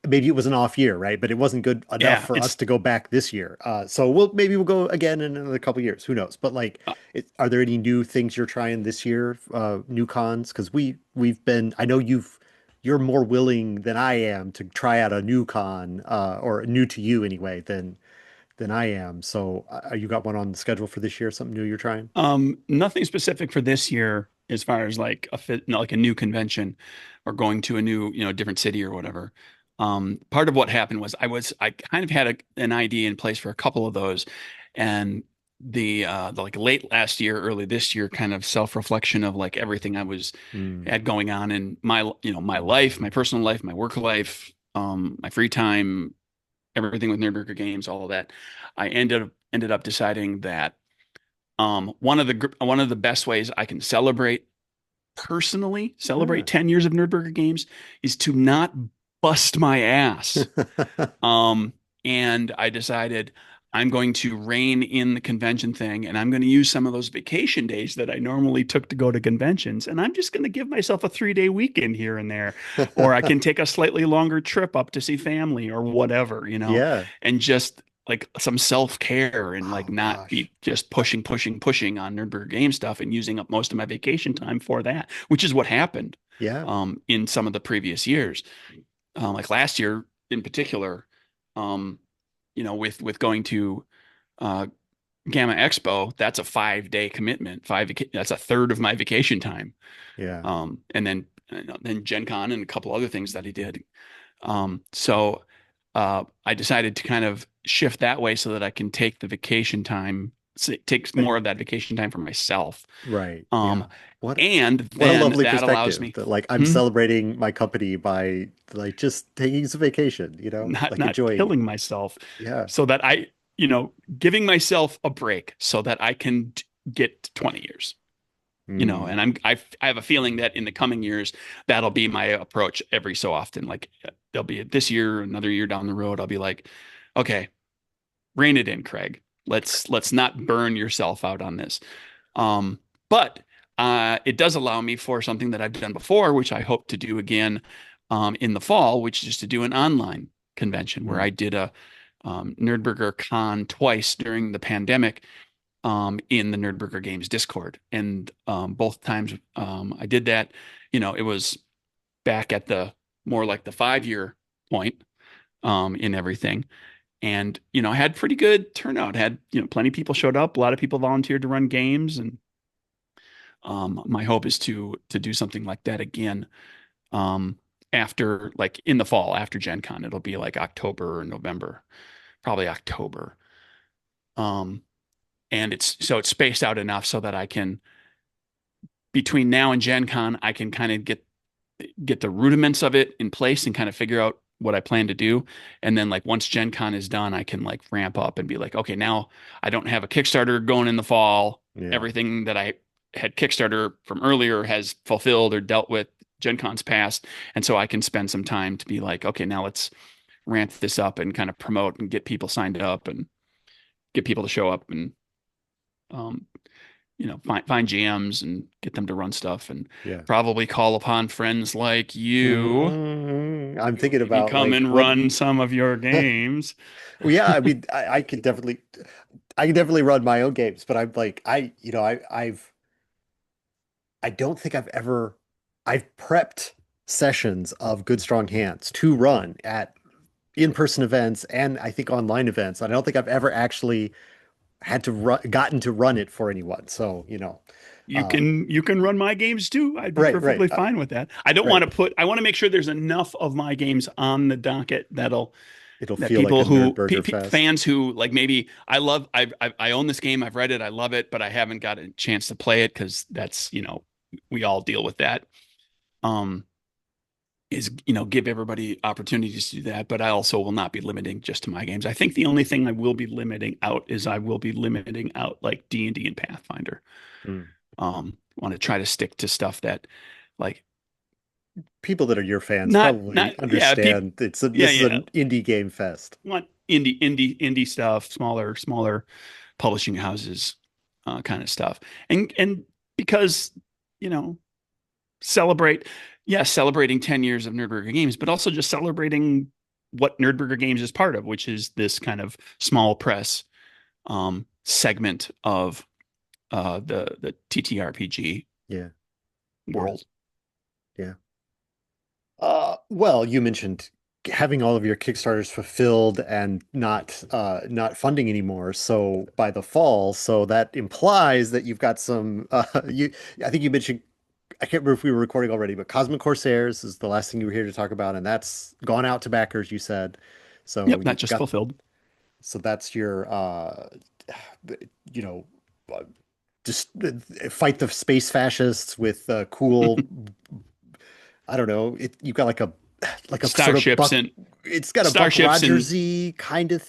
maybe it was an off year, right? But it wasn't good enough
Yeah,
for us
it's
to go back this year. So we'll go again in another couple years. Who knows? But like,
uh,
are there any new things you're trying this year? New cons? Because we've been. I know you're more willing than I am to try out a new con, or new to you anyway than I am. So, you got one on the schedule for this year? Something new you're trying?
nothing specific for this year as far as like like a new convention or going to a new, different city or whatever. Part of what happened was I kind of had an idea in place for a couple of those, and the like late last year, early this year, kind of self-reflection of like everything I
Mm,
had going on in my life, my personal life, my work life, my free time, everything with Nerdburger Games, all of that. I ended up deciding that one of the best ways I can celebrate
yeah.
10 years of Nerdburger Games is to not bust my ass. Um, and I decided I'm going to rein in the convention thing, and I'm going to use some of those vacation days that I normally took to go to conventions, and I'm just going to give myself a 3-day weekend here and there, or I can take a slightly longer trip up to see family or whatever,
Yeah.
and just like some self-care and like
Oh
not
gosh.
be just pushing on Nerdburger game stuff and using up most of my vacation time for that, which is what happened
Yeah.
in some of the previous years. Like last year in particular, um, with going to uh, Gamma Expo, that's a 5 day commitment. That's a third of my vacation time.
Yeah.
And then then Gen Con and a couple other things that he did. So I decided to kind of shift that way so that I can take the vacation time, take more of that vacation time for myself.
Right.
Um,
Yeah. What
and
what a
then
lovely
that allows
perspective
me,
that like I'm
hmm,
celebrating my company by like just taking some vacation, like
not
enjoying it.
killing myself,
Yeah.
so that giving myself a break so that I can get to 20 years.
Mm.
And I have a feeling that in the coming years, that'll be my approach every so often. Like there'll be this year, another year down the road, I'll be like, okay, rein it in, Craig. Let's not burn yourself out on this. But it does allow me for something that I've done before, which I hope to do again in the fall, which is to do an online convention where I
Mm.
did a Nerdburger Con twice during the pandemic in the Nerdburger Games Discord. And both times I did that, it was back at the more like the 5 year point in everything. And, I had pretty good turnout. Had, plenty of people showed up. A lot of people volunteered to run games. And my hope is to do something like that again um, after, like in the fall, after Gen Con. It'll be like October or November, probably October. Um, and it's spaced out enough so that I can between now and Gen Con, I can kind of get the rudiments of it in place and kind of figure out what I plan to do. And then like once Gen Con is done, I can like ramp up and be like, okay, now I don't have a Kickstarter going in the fall.
Yeah.
Everything that I had Kickstarter from earlier has fulfilled or dealt with. Gen Con's passed. And so I can spend some time to be like, okay, now let's ramp this up and kind of promote and get people signed up and get people to show up and um, find GMs and get them to run stuff and
Yeah.
probably call upon friends like you
I'm
to
thinking
maybe
about
come
like
and
what
run some of your games.
well, yeah, I mean I can definitely run my own games, but I'm like I don't think I've prepped sessions of Good Strong Hands to run at in-person events and I think online events. And I don't think I've ever actually had to gotten to run it for anyone. So,
You
uh,
can you can run my games too. I'd be
right,
perfectly fine with that. I don't want
right.
to I want to make sure there's enough of my games on the docket
It'll
that
feel like a
people who
Nerdburger fest.
fans who like maybe I own this game, I've read it, I love it, but I haven't got a chance to play it because that's, we all deal with that. Um, is give everybody opportunities to do that, but I also will not be limiting just to my games. I think the only thing I will be limiting out is I will be limiting out like D&D and Pathfinder.
Mm.
Want to try to stick to stuff that like
People that are your fans
not
probably
yeah people
understand
yeah
this is
yeah
an indie game fest.
want indie stuff, smaller publishing houses kind of stuff, and because you know celebrate, yes, celebrating 10 years of Nerdburger Games, but also just celebrating what Nerdburger Games is part of, which is this kind of small press segment of the TTRPG
Yeah, yeah,
world.
yeah. Well, you mentioned having all of your Kickstarters fulfilled and not funding anymore. So by the fall, so that implies that you've got some you I think you mentioned I can't remember if we were recording already, but Cosmic Corsairs is the last thing you were here to talk about, and that's gone out to backers, you said. So
Yep, that
you've
just
got
fulfilled.
so that's your you know uh, just fight the space fascists with cool I don't know. You've got like a sort of
Starships
Buck.
and
It's got a Buck
starships and
Rogersy kind of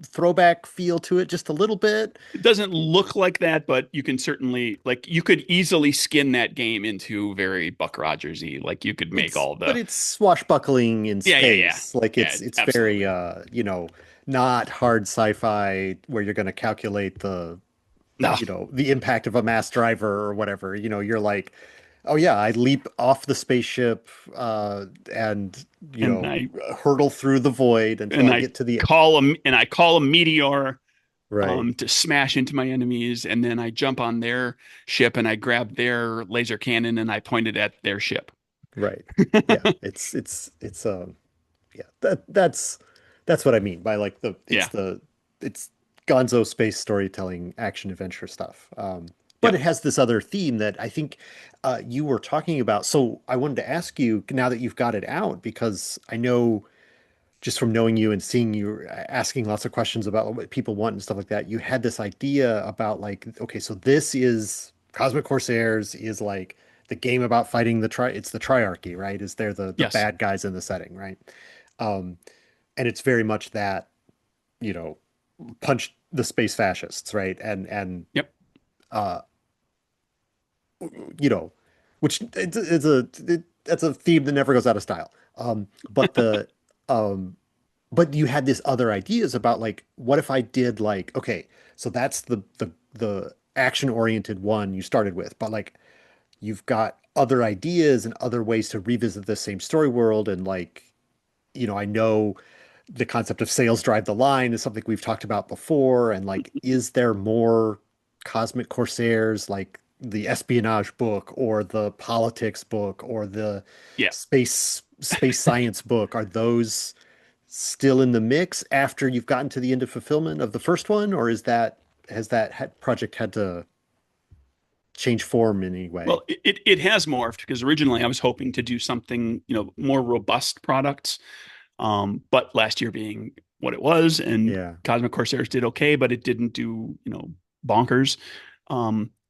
throwback feel to it, just a little bit.
it doesn't look like that, but you can certainly like you could easily skin that game into very Buck Rogersy. Like you could make all
But
the
it's swashbuckling in
yeah
space. Like
yeah
it's very
absolutely
not hard sci-fi where you're going to calculate
no.
the impact of a mass driver or whatever. You're like, oh yeah, I leap off the spaceship and
And I
hurtle through the void until
and
I
I
get to the
call a meteor
right,
to smash into my enemies, and then I jump on their ship and I grab their laser cannon and I point it at their ship.
right. Yeah, it's yeah, that's what I mean by like
Yeah,
it's gonzo space storytelling action adventure stuff. But it
Yep.
has this other theme that I think you were talking about. So I wanted to ask you now that you've got it out, because I know just from knowing you and seeing you asking lots of questions about what people want and stuff like that, you had this idea about like, okay, so this is Cosmic Corsairs is like the game about fighting it's the triarchy, right? Is they're the
Yes.
bad guys in the setting, right? Um, and it's very much that, you know, punch the space fascists, right?
Yep.
Uh, you know, which that's a theme that never goes out of style. Um, but you had this other ideas about like, what if I did like, okay, so that's the action oriented one you started with, but like you've got other ideas and other ways to revisit the same story world, and like, I know the concept of sales drive the line is something we've talked about before. And like, is there more Cosmic Corsairs, like the espionage book or the politics book or the
Yeah.
space science book? Are those still in the mix after you've gotten to the end of fulfillment of the first one, or has that project had to change form in any way?
Well, it has morphed because originally I was hoping to do something, more robust products. But last year being what it was, and
Yeah.
Cosmic Corsairs did okay, but it didn't do, bonkers.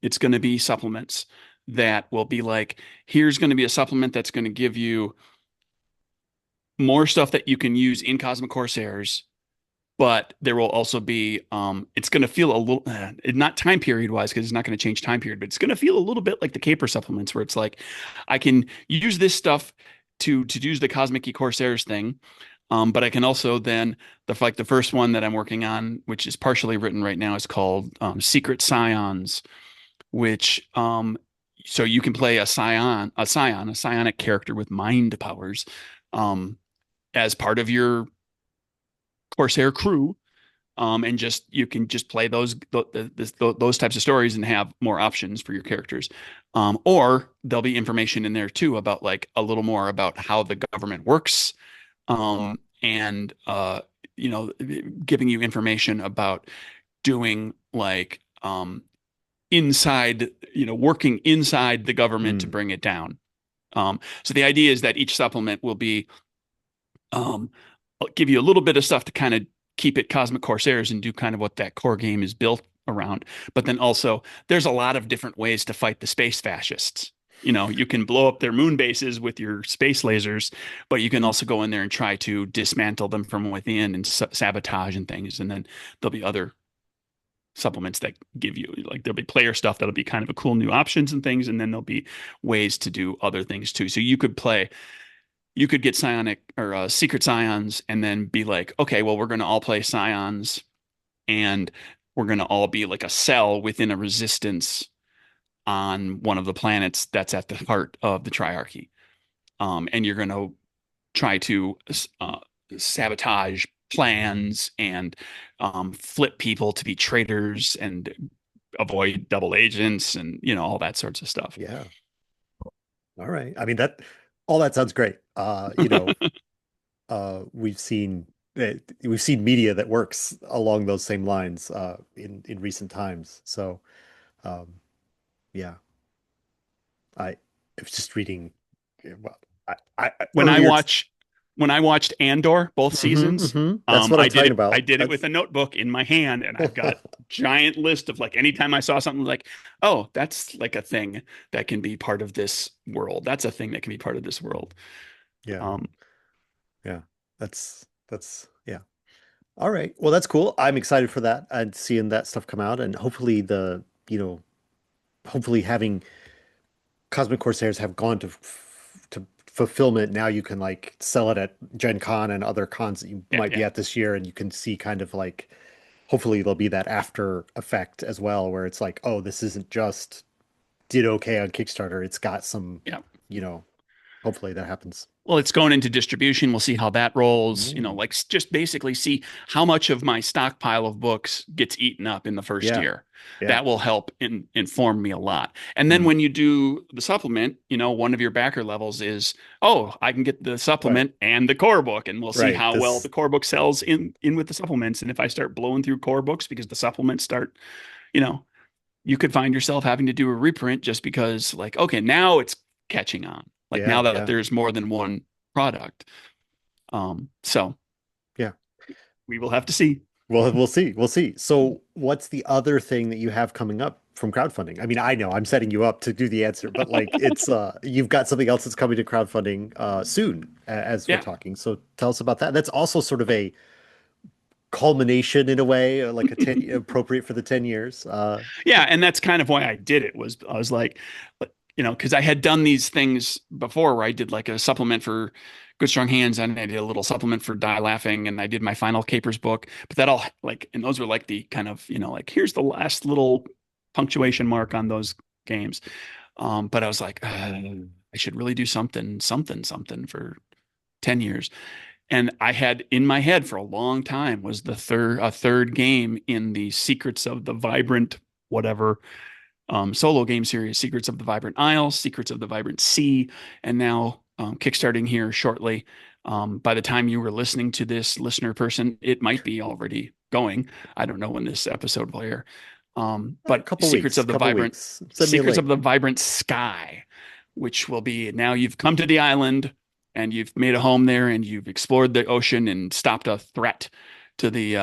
It's going to be supplements that will be like, here's going to be a supplement that's going to give you more stuff that you can use in Cosmic Corsairs, but there will also be it's going to feel a little not time period wise because it's not going to change time period, but it's going to feel a little bit like the caper supplements where it's like I can use this stuff to use the Cosmic Corsairs thing, but I can also then the first one that I'm working on, which is partially written right now, is called Secret Scions, which so you can play a psionic character with mind powers um as part of your Corsair crew, and just you can just play those types of stories and have more options for your characters. Or there'll be information in there too about like a little more about how the government works, and giving you information about doing like inside, working inside the government to
Mm,
bring it down. So the idea is that each supplement will be um, give you a little bit of stuff to kind of keep it Cosmic Corsairs and do kind of what that core game is built around. But then also, there's a lot of different ways to fight the space fascists. You can blow up their moon bases with your space lasers, but you can also go in there and try to dismantle them from within and sabotage and things. And then there'll be other supplements that give you like there'll be player stuff that'll be kind of a cool new options and things, and then there'll be ways to do other things too. So you could get psionic or secret scions and then be like, okay, well, we're going to all play scions and we're going to all be like a cell within a resistance on one of the planets that's at the heart of the triarchy. And you're going to try to uh, sabotage plans and flip people to be traitors and avoid double agents and, all that sorts of stuff.
yeah. All right. I mean, all that sounds great. We've seen media that works along those same lines in recent times. So um, yeah, I was just reading. Well,
when I
earlier.
watch when I watched Andor both seasons,
That's what I'm talking
I
about.
did it with
That's
a notebook in my hand, and I've got giant list of like anytime I saw something like, oh, that's like a thing that can be part of this world. That's a thing that can be part of this world.
yeah,
Um,
yeah. That's yeah. All right. Well, that's cool. I'm excited for that and seeing that stuff come out, and hopefully hopefully having Cosmic Corsairs have gone to fulfillment. Now you can like sell it at Gen Con and other cons that you
yeah,
might
yeah,
be at this year, and you can see kind of like hopefully there'll be that after effect as well, where it's like, oh, this isn't just did okay on Kickstarter. It's got some,
yeah.
you know, hopefully that happens.
Well, it's going into distribution. We'll see how that rolls.
Mm,
Like just basically see how much of my stockpile of books gets eaten up in the first
yeah,
year.
yeah.
That will help inform me a lot. And then
Mm,
when you do the supplement, one of your backer levels is, oh, I can get the
right,
supplement and the core book, and we'll see
right.
how well
This,
the core book sells in with the supplements. And if I start blowing through core books because the supplements start, you know, you could find yourself having to do a reprint just because, like, okay, now it's catching on. Like now
yeah,
that
yeah,
there's more than one product. So
yeah.
we will have to see.
Well, we'll see. We'll see. So, what's the other thing that you have coming up from crowdfunding? I mean, I know I'm setting you up to do the answer, but like it's you've got something else that's coming to crowdfunding soon as we're
Yeah.
talking. So, tell us about that. That's also sort of a culmination in a way, like a 10 appropriate for the 10 years.
Yeah. And that's kind of why I did it was I was like, because I had done these things before where I did like a supplement for Good Strong Hands and I did a little supplement for Die Laughing and I did my final Capers book. But that all like, and those were like the kind of, like here's the last little punctuation mark on those games. But I was like, I should really do something for 10 years. And I had in my head for a long time was a third game in the Secrets of the Vibrant whatever solo game series, Secrets of the Vibrant Isle, Secrets of the Vibrant Sea, and now kickstarting here shortly. By the time you were listening to this, listener person, it might be already going. I don't know when this episode will air.
A
But
couple weeks, couple weeks. Send me a
Secrets of
link.
the Vibrant Sky, which will be now you've come to the island and you've made a home there and you've explored the ocean and stopped a threat to the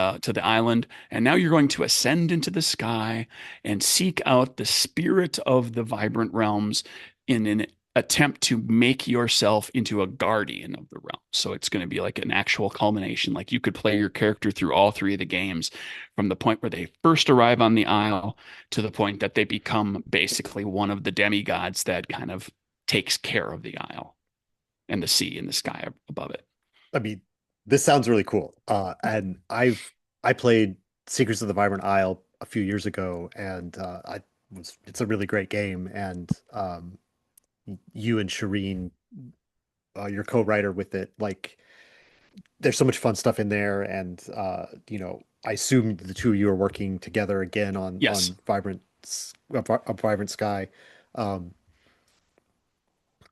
island, and now you're going to ascend into the sky and seek out the spirit of the vibrant realms in an attempt to make yourself into a guardian of the realm. So it's going to be like an actual culmination. Like you could play your character through all three of the games from the point where they first arrive on the isle to the point that they become basically one of the demigods that kind of takes care of the isle and the sea and the sky above it.
I mean, this sounds really cool. And I played Secrets of the Vibrant Isle a few years ago, and it's a really great game. And you and Shireen, your co-writer with it, like there's so much fun stuff in there. And I assume the two of you are working together again
Yes.
on a Vibrant Sky. Um,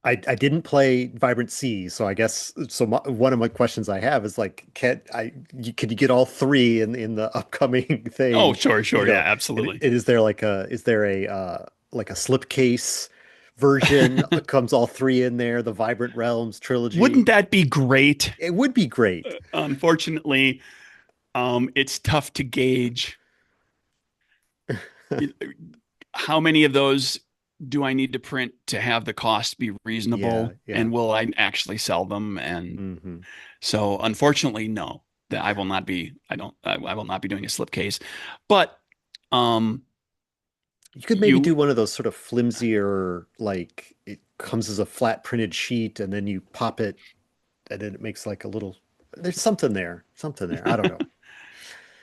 I didn't play Vibrant Sea, so I guess one of my questions I have is like, could you get all three in the upcoming
Oh,
thing?
sure,
You
sure. Yeah,
know,
absolutely.
is there like a slipcase version comes all three in there, the Vibrant Realms
Wouldn't
trilogy?
that be great?
It would be great.
Unfortunately, it's tough to gauge how many of those do I need to print to have the cost be
Yeah,
reasonable,
yeah.
and will I actually sell them? And
Hmm.
so, unfortunately, no, that I will not be. I will not be doing a slipcase, but um,
You could maybe
you
do one of those sort of flimsier, like it comes as a flat printed sheet and then you pop it and then it makes like a little there's something there. Something there. I don't know.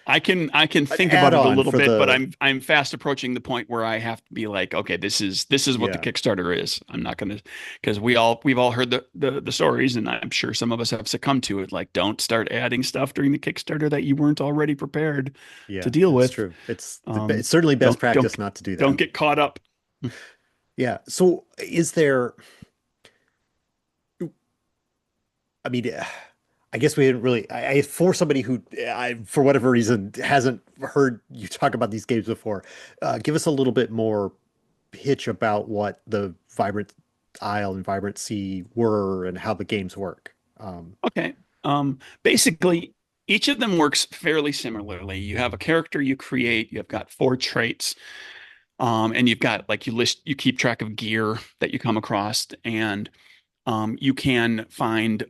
I can
An
think about it a
add-on
little
for
bit, but
the
I'm fast approaching the point where I have to be like, okay, this is what the
yeah.
Kickstarter is. I'm not gonna because we've all heard the stories, and I'm sure some of us have succumbed to it. Like, don't start adding stuff during the Kickstarter that you weren't already prepared to
Yeah,
deal
it's
with.
true. It's
Um,
certainly best
don't
practice
don't
not to do that.
don't get caught up.
Yeah. So is there I mean I guess we didn't really for somebody who for whatever reason hasn't heard you talk about these games before, give us a little bit more pitch about what the Vibrant Isle and Vibrant Sea were and how the games work.
Okay. Basically, each of them works fairly similarly. You have a character you create. You've got four traits. And you've got like you keep track of gear that you come across, and you can find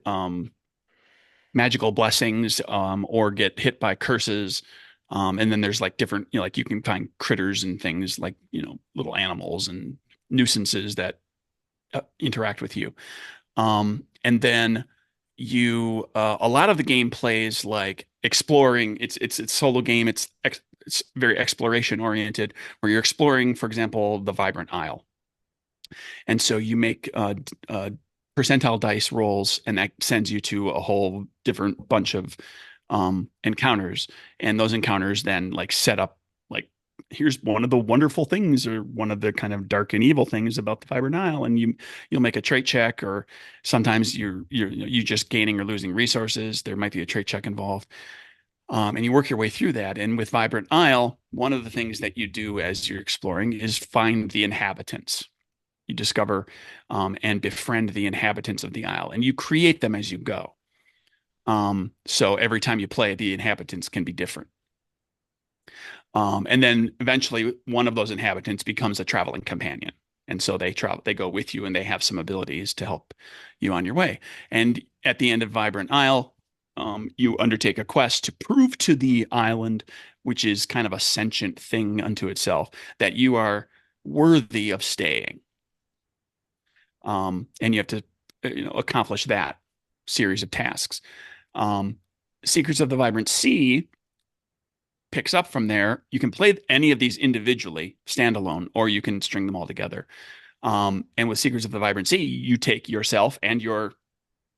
magical blessings or get hit by curses. And then there's like different, like you can find critters and things like, little animals and nuisances that interact with you. And then a lot of the game plays like exploring. It's solo game. It's very exploration oriented, where you're exploring, for example, the Vibrant Isle, and so you make percentile dice rolls, and that sends you to a whole different bunch of encounters. And those encounters then like set up like here's one of the wonderful things or one of the kind of dark and evil things about the Fiber Nile, and you'll make a trait check, or sometimes you just gaining or losing resources. There might be a trait check involved. And you work your way through that. And with Vibrant Isle, one of the things that you do as you're exploring is find the inhabitants. You discover and befriend the inhabitants of the isle, and you create them as you go. So every time you play, the inhabitants can be different. And then eventually one of those inhabitants becomes a traveling companion. And so they go with you, and they have some abilities to help you on your way. And at the end of Vibrant Isle, you undertake a quest to prove to the island, which is kind of a sentient thing unto itself, that you are worthy of staying. And you have to, accomplish that series of tasks. Secrets of the Vibrant Sea picks up from there. You can play any of these individually, standalone, or you can string them all together. And with Secrets of the Vibrant Sea, you take yourself and your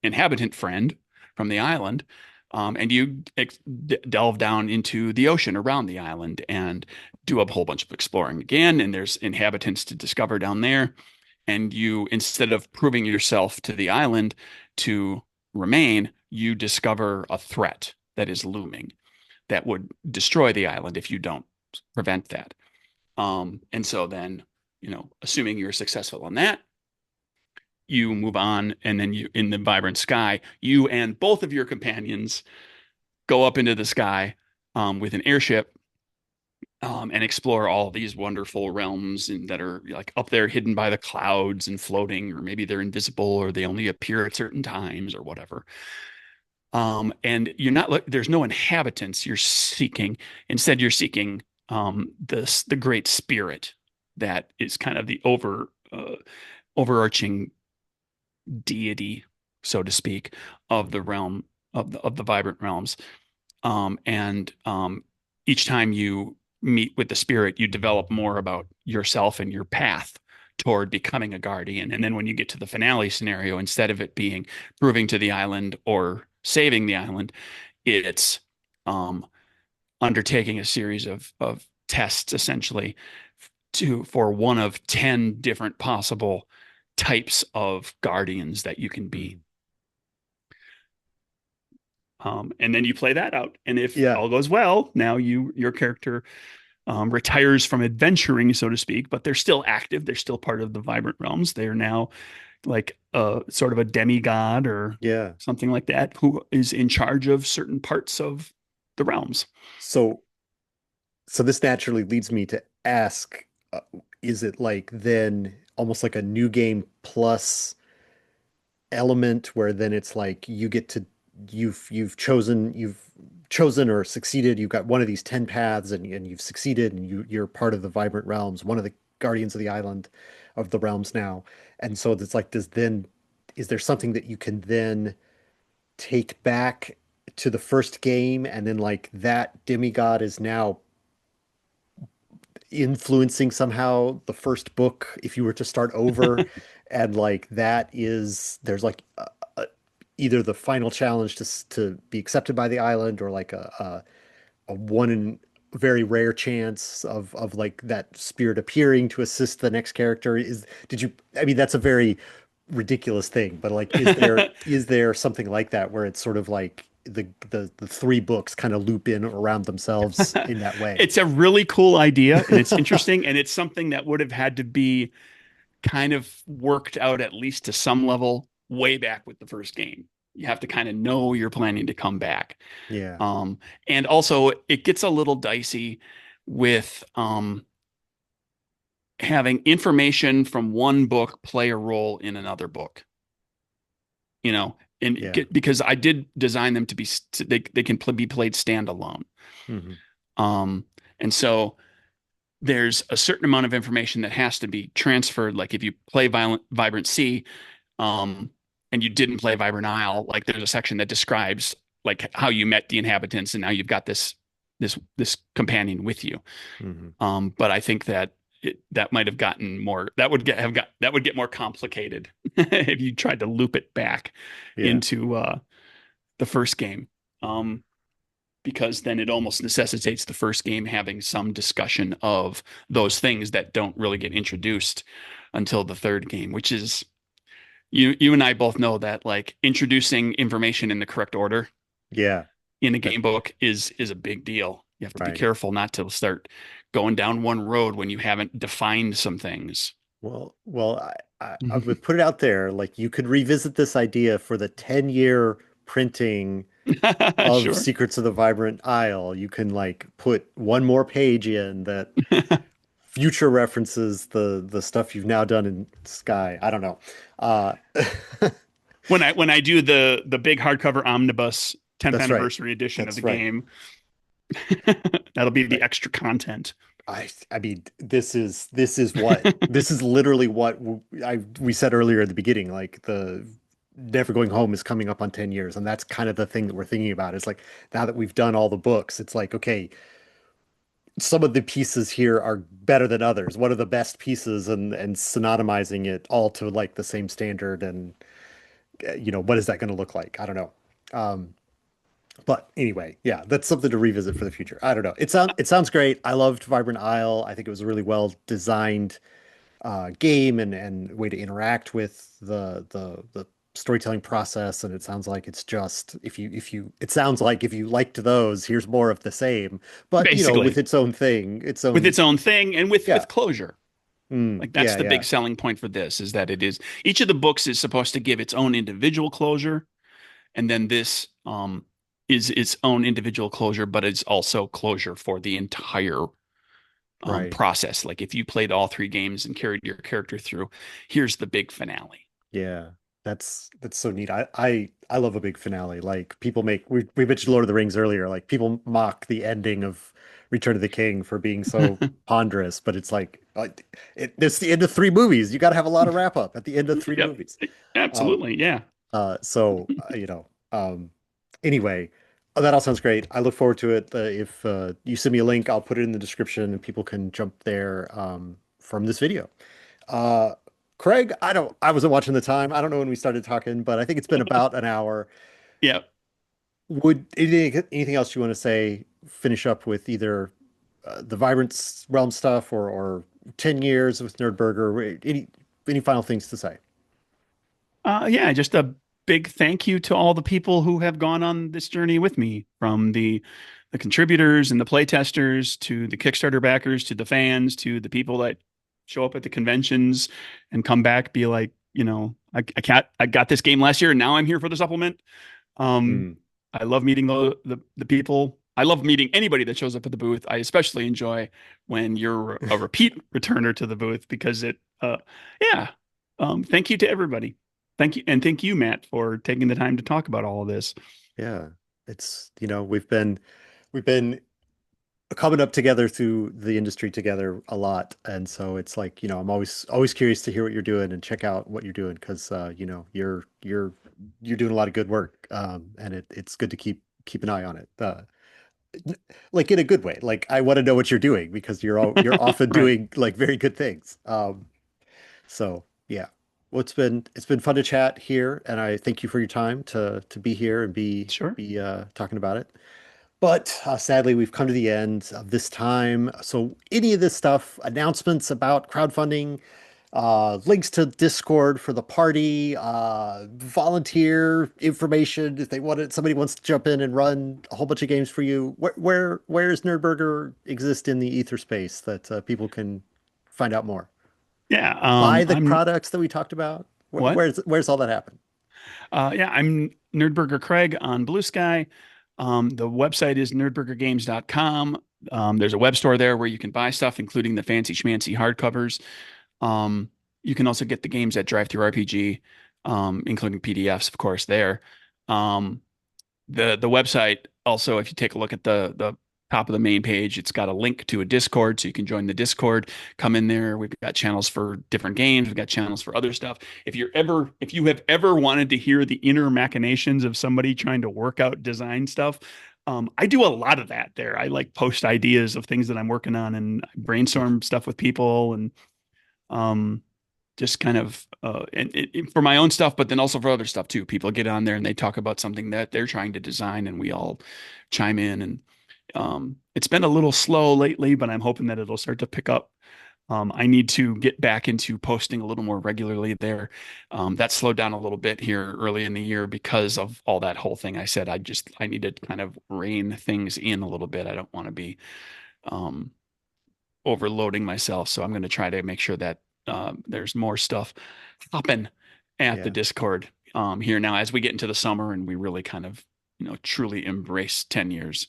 inhabitant friend from the island, and you delve down into the ocean around the island and do a whole bunch of exploring again. And there's inhabitants to discover down there. And you, instead of proving yourself to the island to remain, you discover a threat that is looming that would destroy the island if you don't prevent that. And so then, assuming you're successful on that, you move on, and then you, in the Vibrant Sky, you and both of your companions go up into the sky with an airship and explore all these wonderful realms that are like up there hidden by the clouds and floating, or maybe they're invisible, or they only appear at certain times or whatever. And you're not, there's no inhabitants you're seeking. Instead, you're seeking the great spirit that is kind of the overarching deity, so to speak, of the realm of the vibrant realms. And each time you meet with the spirit, you develop more about yourself and your path toward becoming a guardian. And then when you get to the finale scenario, instead of it being proving to the island or saving the island, it's undertaking a series of tests, essentially, for one of 10 different possible types of guardians that you can be. And then you play that out. And if all goes well, now your character retires from adventuring, so to speak, but they're still active. They're still part of the Vibrant Realms. They're now like sort of a demigod or something like that, who is in charge of certain parts of the realms.
So this naturally leads me to ask, is it like then almost like a new game plus element where then it's like you get to you've chosen or succeeded, you've got one of these 10 paths, and you've succeeded, and you're part of the Vibrant Realms, one of the guardians of the island of the realms now. And so it's like, is there something that you can then take back to the first game, and then like that demigod is now influencing somehow the first book if you were to start over? And like there's like either the final challenge to be accepted by the island, or like a one in very rare chance of like that spirit appearing to assist the next character. I mean, that's a very ridiculous thing, but like, is there something like that where it's sort of like the three books kind of loop in around themselves in that way?
It's a really cool idea, and it's interesting, and it's something that would have had to be kind of worked out, at least to some level, way back with the first game. You have to kind of know you're planning to come back.
Yeah.
And also it gets a little dicey with having information from one book play a role in another book. Because I did design them to be they can be played standalone.
Mm-hmm.
And so there's a certain amount of information that has to be transferred. Like if you play Vibrant Sea, and you didn't play Vibrant Isle, like there's a section that describes like how you met the inhabitants, and now you've got this companion with you.
Mm-hmm.
But I think that that might have gotten more. That would get more complicated if you tried to loop it back
Yeah.
into the first game. Um, because then it almost necessitates the first game having some discussion of those things that don't really get introduced until the third game, which is you and I both know that like introducing information in the correct order
Yeah.
in a
That
game book is a big deal. You have to be
right.
careful not to start going down one road when you haven't defined some things.
Well, I would put it out there, like you could revisit this idea for the 10-year printing of
Sure.
Secrets of the Vibrant Isle. You can like put one more page in that future references the stuff you've now done in Sky. I don't know. Uh,
When I do the big hardcover omnibus 10th
that's right.
anniversary edition of the
That's right.
game, that'll be the
Right.
extra content.
I mean, this is literally what we said earlier at the beginning. Like the Never Going Home is coming up on 10 years, and that's kind of the thing that we're thinking about. It's like now that we've done all the books, it's like, okay, some of the pieces here are better than others. What are the best pieces and synonymizing it all to like the same standard and what is that going to look like? I don't know. Um, but anyway, yeah, that's something to revisit for the future. I don't know. It sounds great. I loved Vibrant Isle. I think it was a really well designed game and way to interact with the storytelling process. And it sounds like it's just if you it sounds like if you liked those, here's more of the same. But with
Basically,
its own thing, its
with
own
its own thing and with
yeah,
closure. Like that's
yeah,
the big
yeah,
selling point for this is that it is each of the books is supposed to give its own individual closure, and then this is its own individual closure, but it's also closure for the entire
right.
process. Like if you played all three games and carried your character through, here's the big finale.
Yeah, that's so neat. I love a big finale. Like people make we mentioned Lord of the Rings earlier. Like people mock the ending of Return of the King for being so ponderous, but it's it's the end of three movies. You got to have a lot of wrap up at the end of three
Yep,
movies. Um,
absolutely, yeah,
so anyway, that all sounds great. I look forward to it. If you send me a link, I'll put it in the description and people can jump there from this video. Uh, Craig, I wasn't watching the time. I don't know when we started talking, but I think it's been about an hour.
yeah.
Would anything else you want to say? Finish up with either the Vibrance Realm stuff or 10 years with Nerdburger. Any final things to say?
Yeah, just a big thank you to all the people who have gone on this journey with me, from the contributors and the playtesters to the Kickstarter backers to the fans to the people that show up at the conventions and come back, be like, I got this game last year and now I'm here for the supplement. Um,
Hmm.
I love meeting the people. I love meeting anybody that shows up at the booth. I especially enjoy when you're a repeat returner to the booth because yeah. Thank you to everybody. Thank you. And thank you, Matt, for taking the time to talk about all of this.
Yeah, it's we've been coming up together through the industry together a lot, and so it's like I'm always curious to hear what you're doing and check out what you're doing because you're doing a lot of good work, and it's good to keep an eye on it, like in a good way. Like I want to know what you're doing because you're often
Right.
doing like very good things. So yeah. Well, it's been fun to chat here, and I thank you for your time to be here and
Sure.
be talking about it. But sadly, we've come to the end of this time. So any of this stuff, announcements about crowdfunding, links to Discord for the party, volunteer information if somebody wants to jump in and run a whole bunch of games for you. Where is Nerdburger exist in the ether space that people can find out more?
Yeah.
Buy the
I'm
products that we talked about.
what?
Where's all that happen?
Yeah, I'm NerdburgerCraig on Bluesky. The website is nerdburgergames.com. There's a web store there where you can buy stuff, including the fancy schmancy hardcovers. You can also get the games at Drive Through RPG, including PDFs, of course, there. Um, the website also, if you take a look at the top of the main page, it's got a link to a Discord, so you can join the Discord. Come in there. We've got channels for different games. We've got channels for other stuff. If you have ever wanted to hear the inner machinations of somebody trying to work out design stuff, I do a lot of that there. I like post ideas of things that I'm working on and brainstorm stuff with people and um, just kind of for my own stuff, but then also for other stuff too. People get on there and they talk about something that they're trying to design, and we all chime in. And it's been a little slow lately, but I'm hoping that it'll start to pick up. I need to get back into posting a little more regularly there. That slowed down a little bit here early in the year because of all that whole thing I said. I need to kind of rein things in a little bit. I don't want to be um, overloading myself. So I'm going to try to make sure that there's more stuff popping at the
Yeah.
Discord here now as we get into the summer and we really kind of, truly embrace 10 years.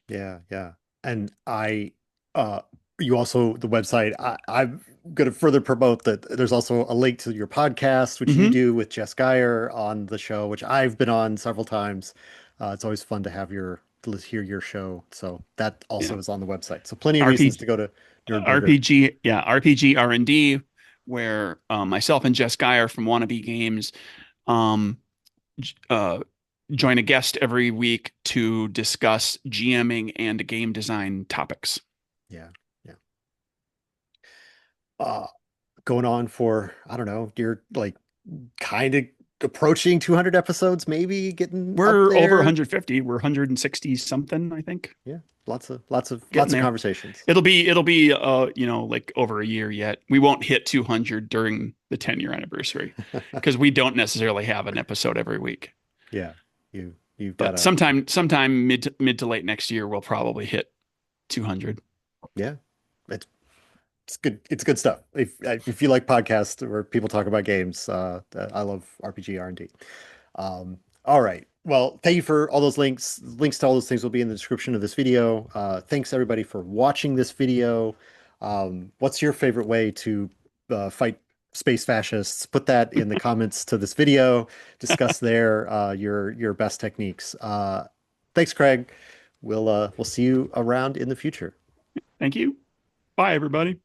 Yeah, yeah. And uh, you also, the website, I'm going to further promote that there's also a link to your podcast, which you
Hmm.
do with Jess Geyer on the show, which I've been on several times. It's always fun to to hear your show. So that
Yeah.
also is on the website. So plenty of reasons to
RPG,
go to Nerdburger.
RPG, yeah, RPG R&D, where myself and Jess Geyer from Wannabe Games um, uh, join a guest every week to discuss GMing and game design topics.
Yeah, yeah. Uh, Going on for, I don't know, you're like kind of approaching 200 episodes, maybe getting up
We're over
there.
150. We're 160 something, I think.
Yeah,
Getting
lots of
there.
conversations.
It'll be like over a year yet. We won't hit 200 during the 10-year anniversary because we don't necessarily have an episode every week.
Yeah, you've got
But
a
sometime mid to late next year we'll probably hit 200.
yeah. It's it's good. It's good stuff. If you like podcasts where people talk about games, I love RPG R&D. All right. Well, thank you for all those links. Links to all those things will be in the description of this video. Thanks everybody for watching this video. What's your favorite way to fight space fascists? Put that in the comments to this video. Discuss there your best techniques. Thanks, Craig. We'll see you around in the future.
Thank you. Bye, everybody.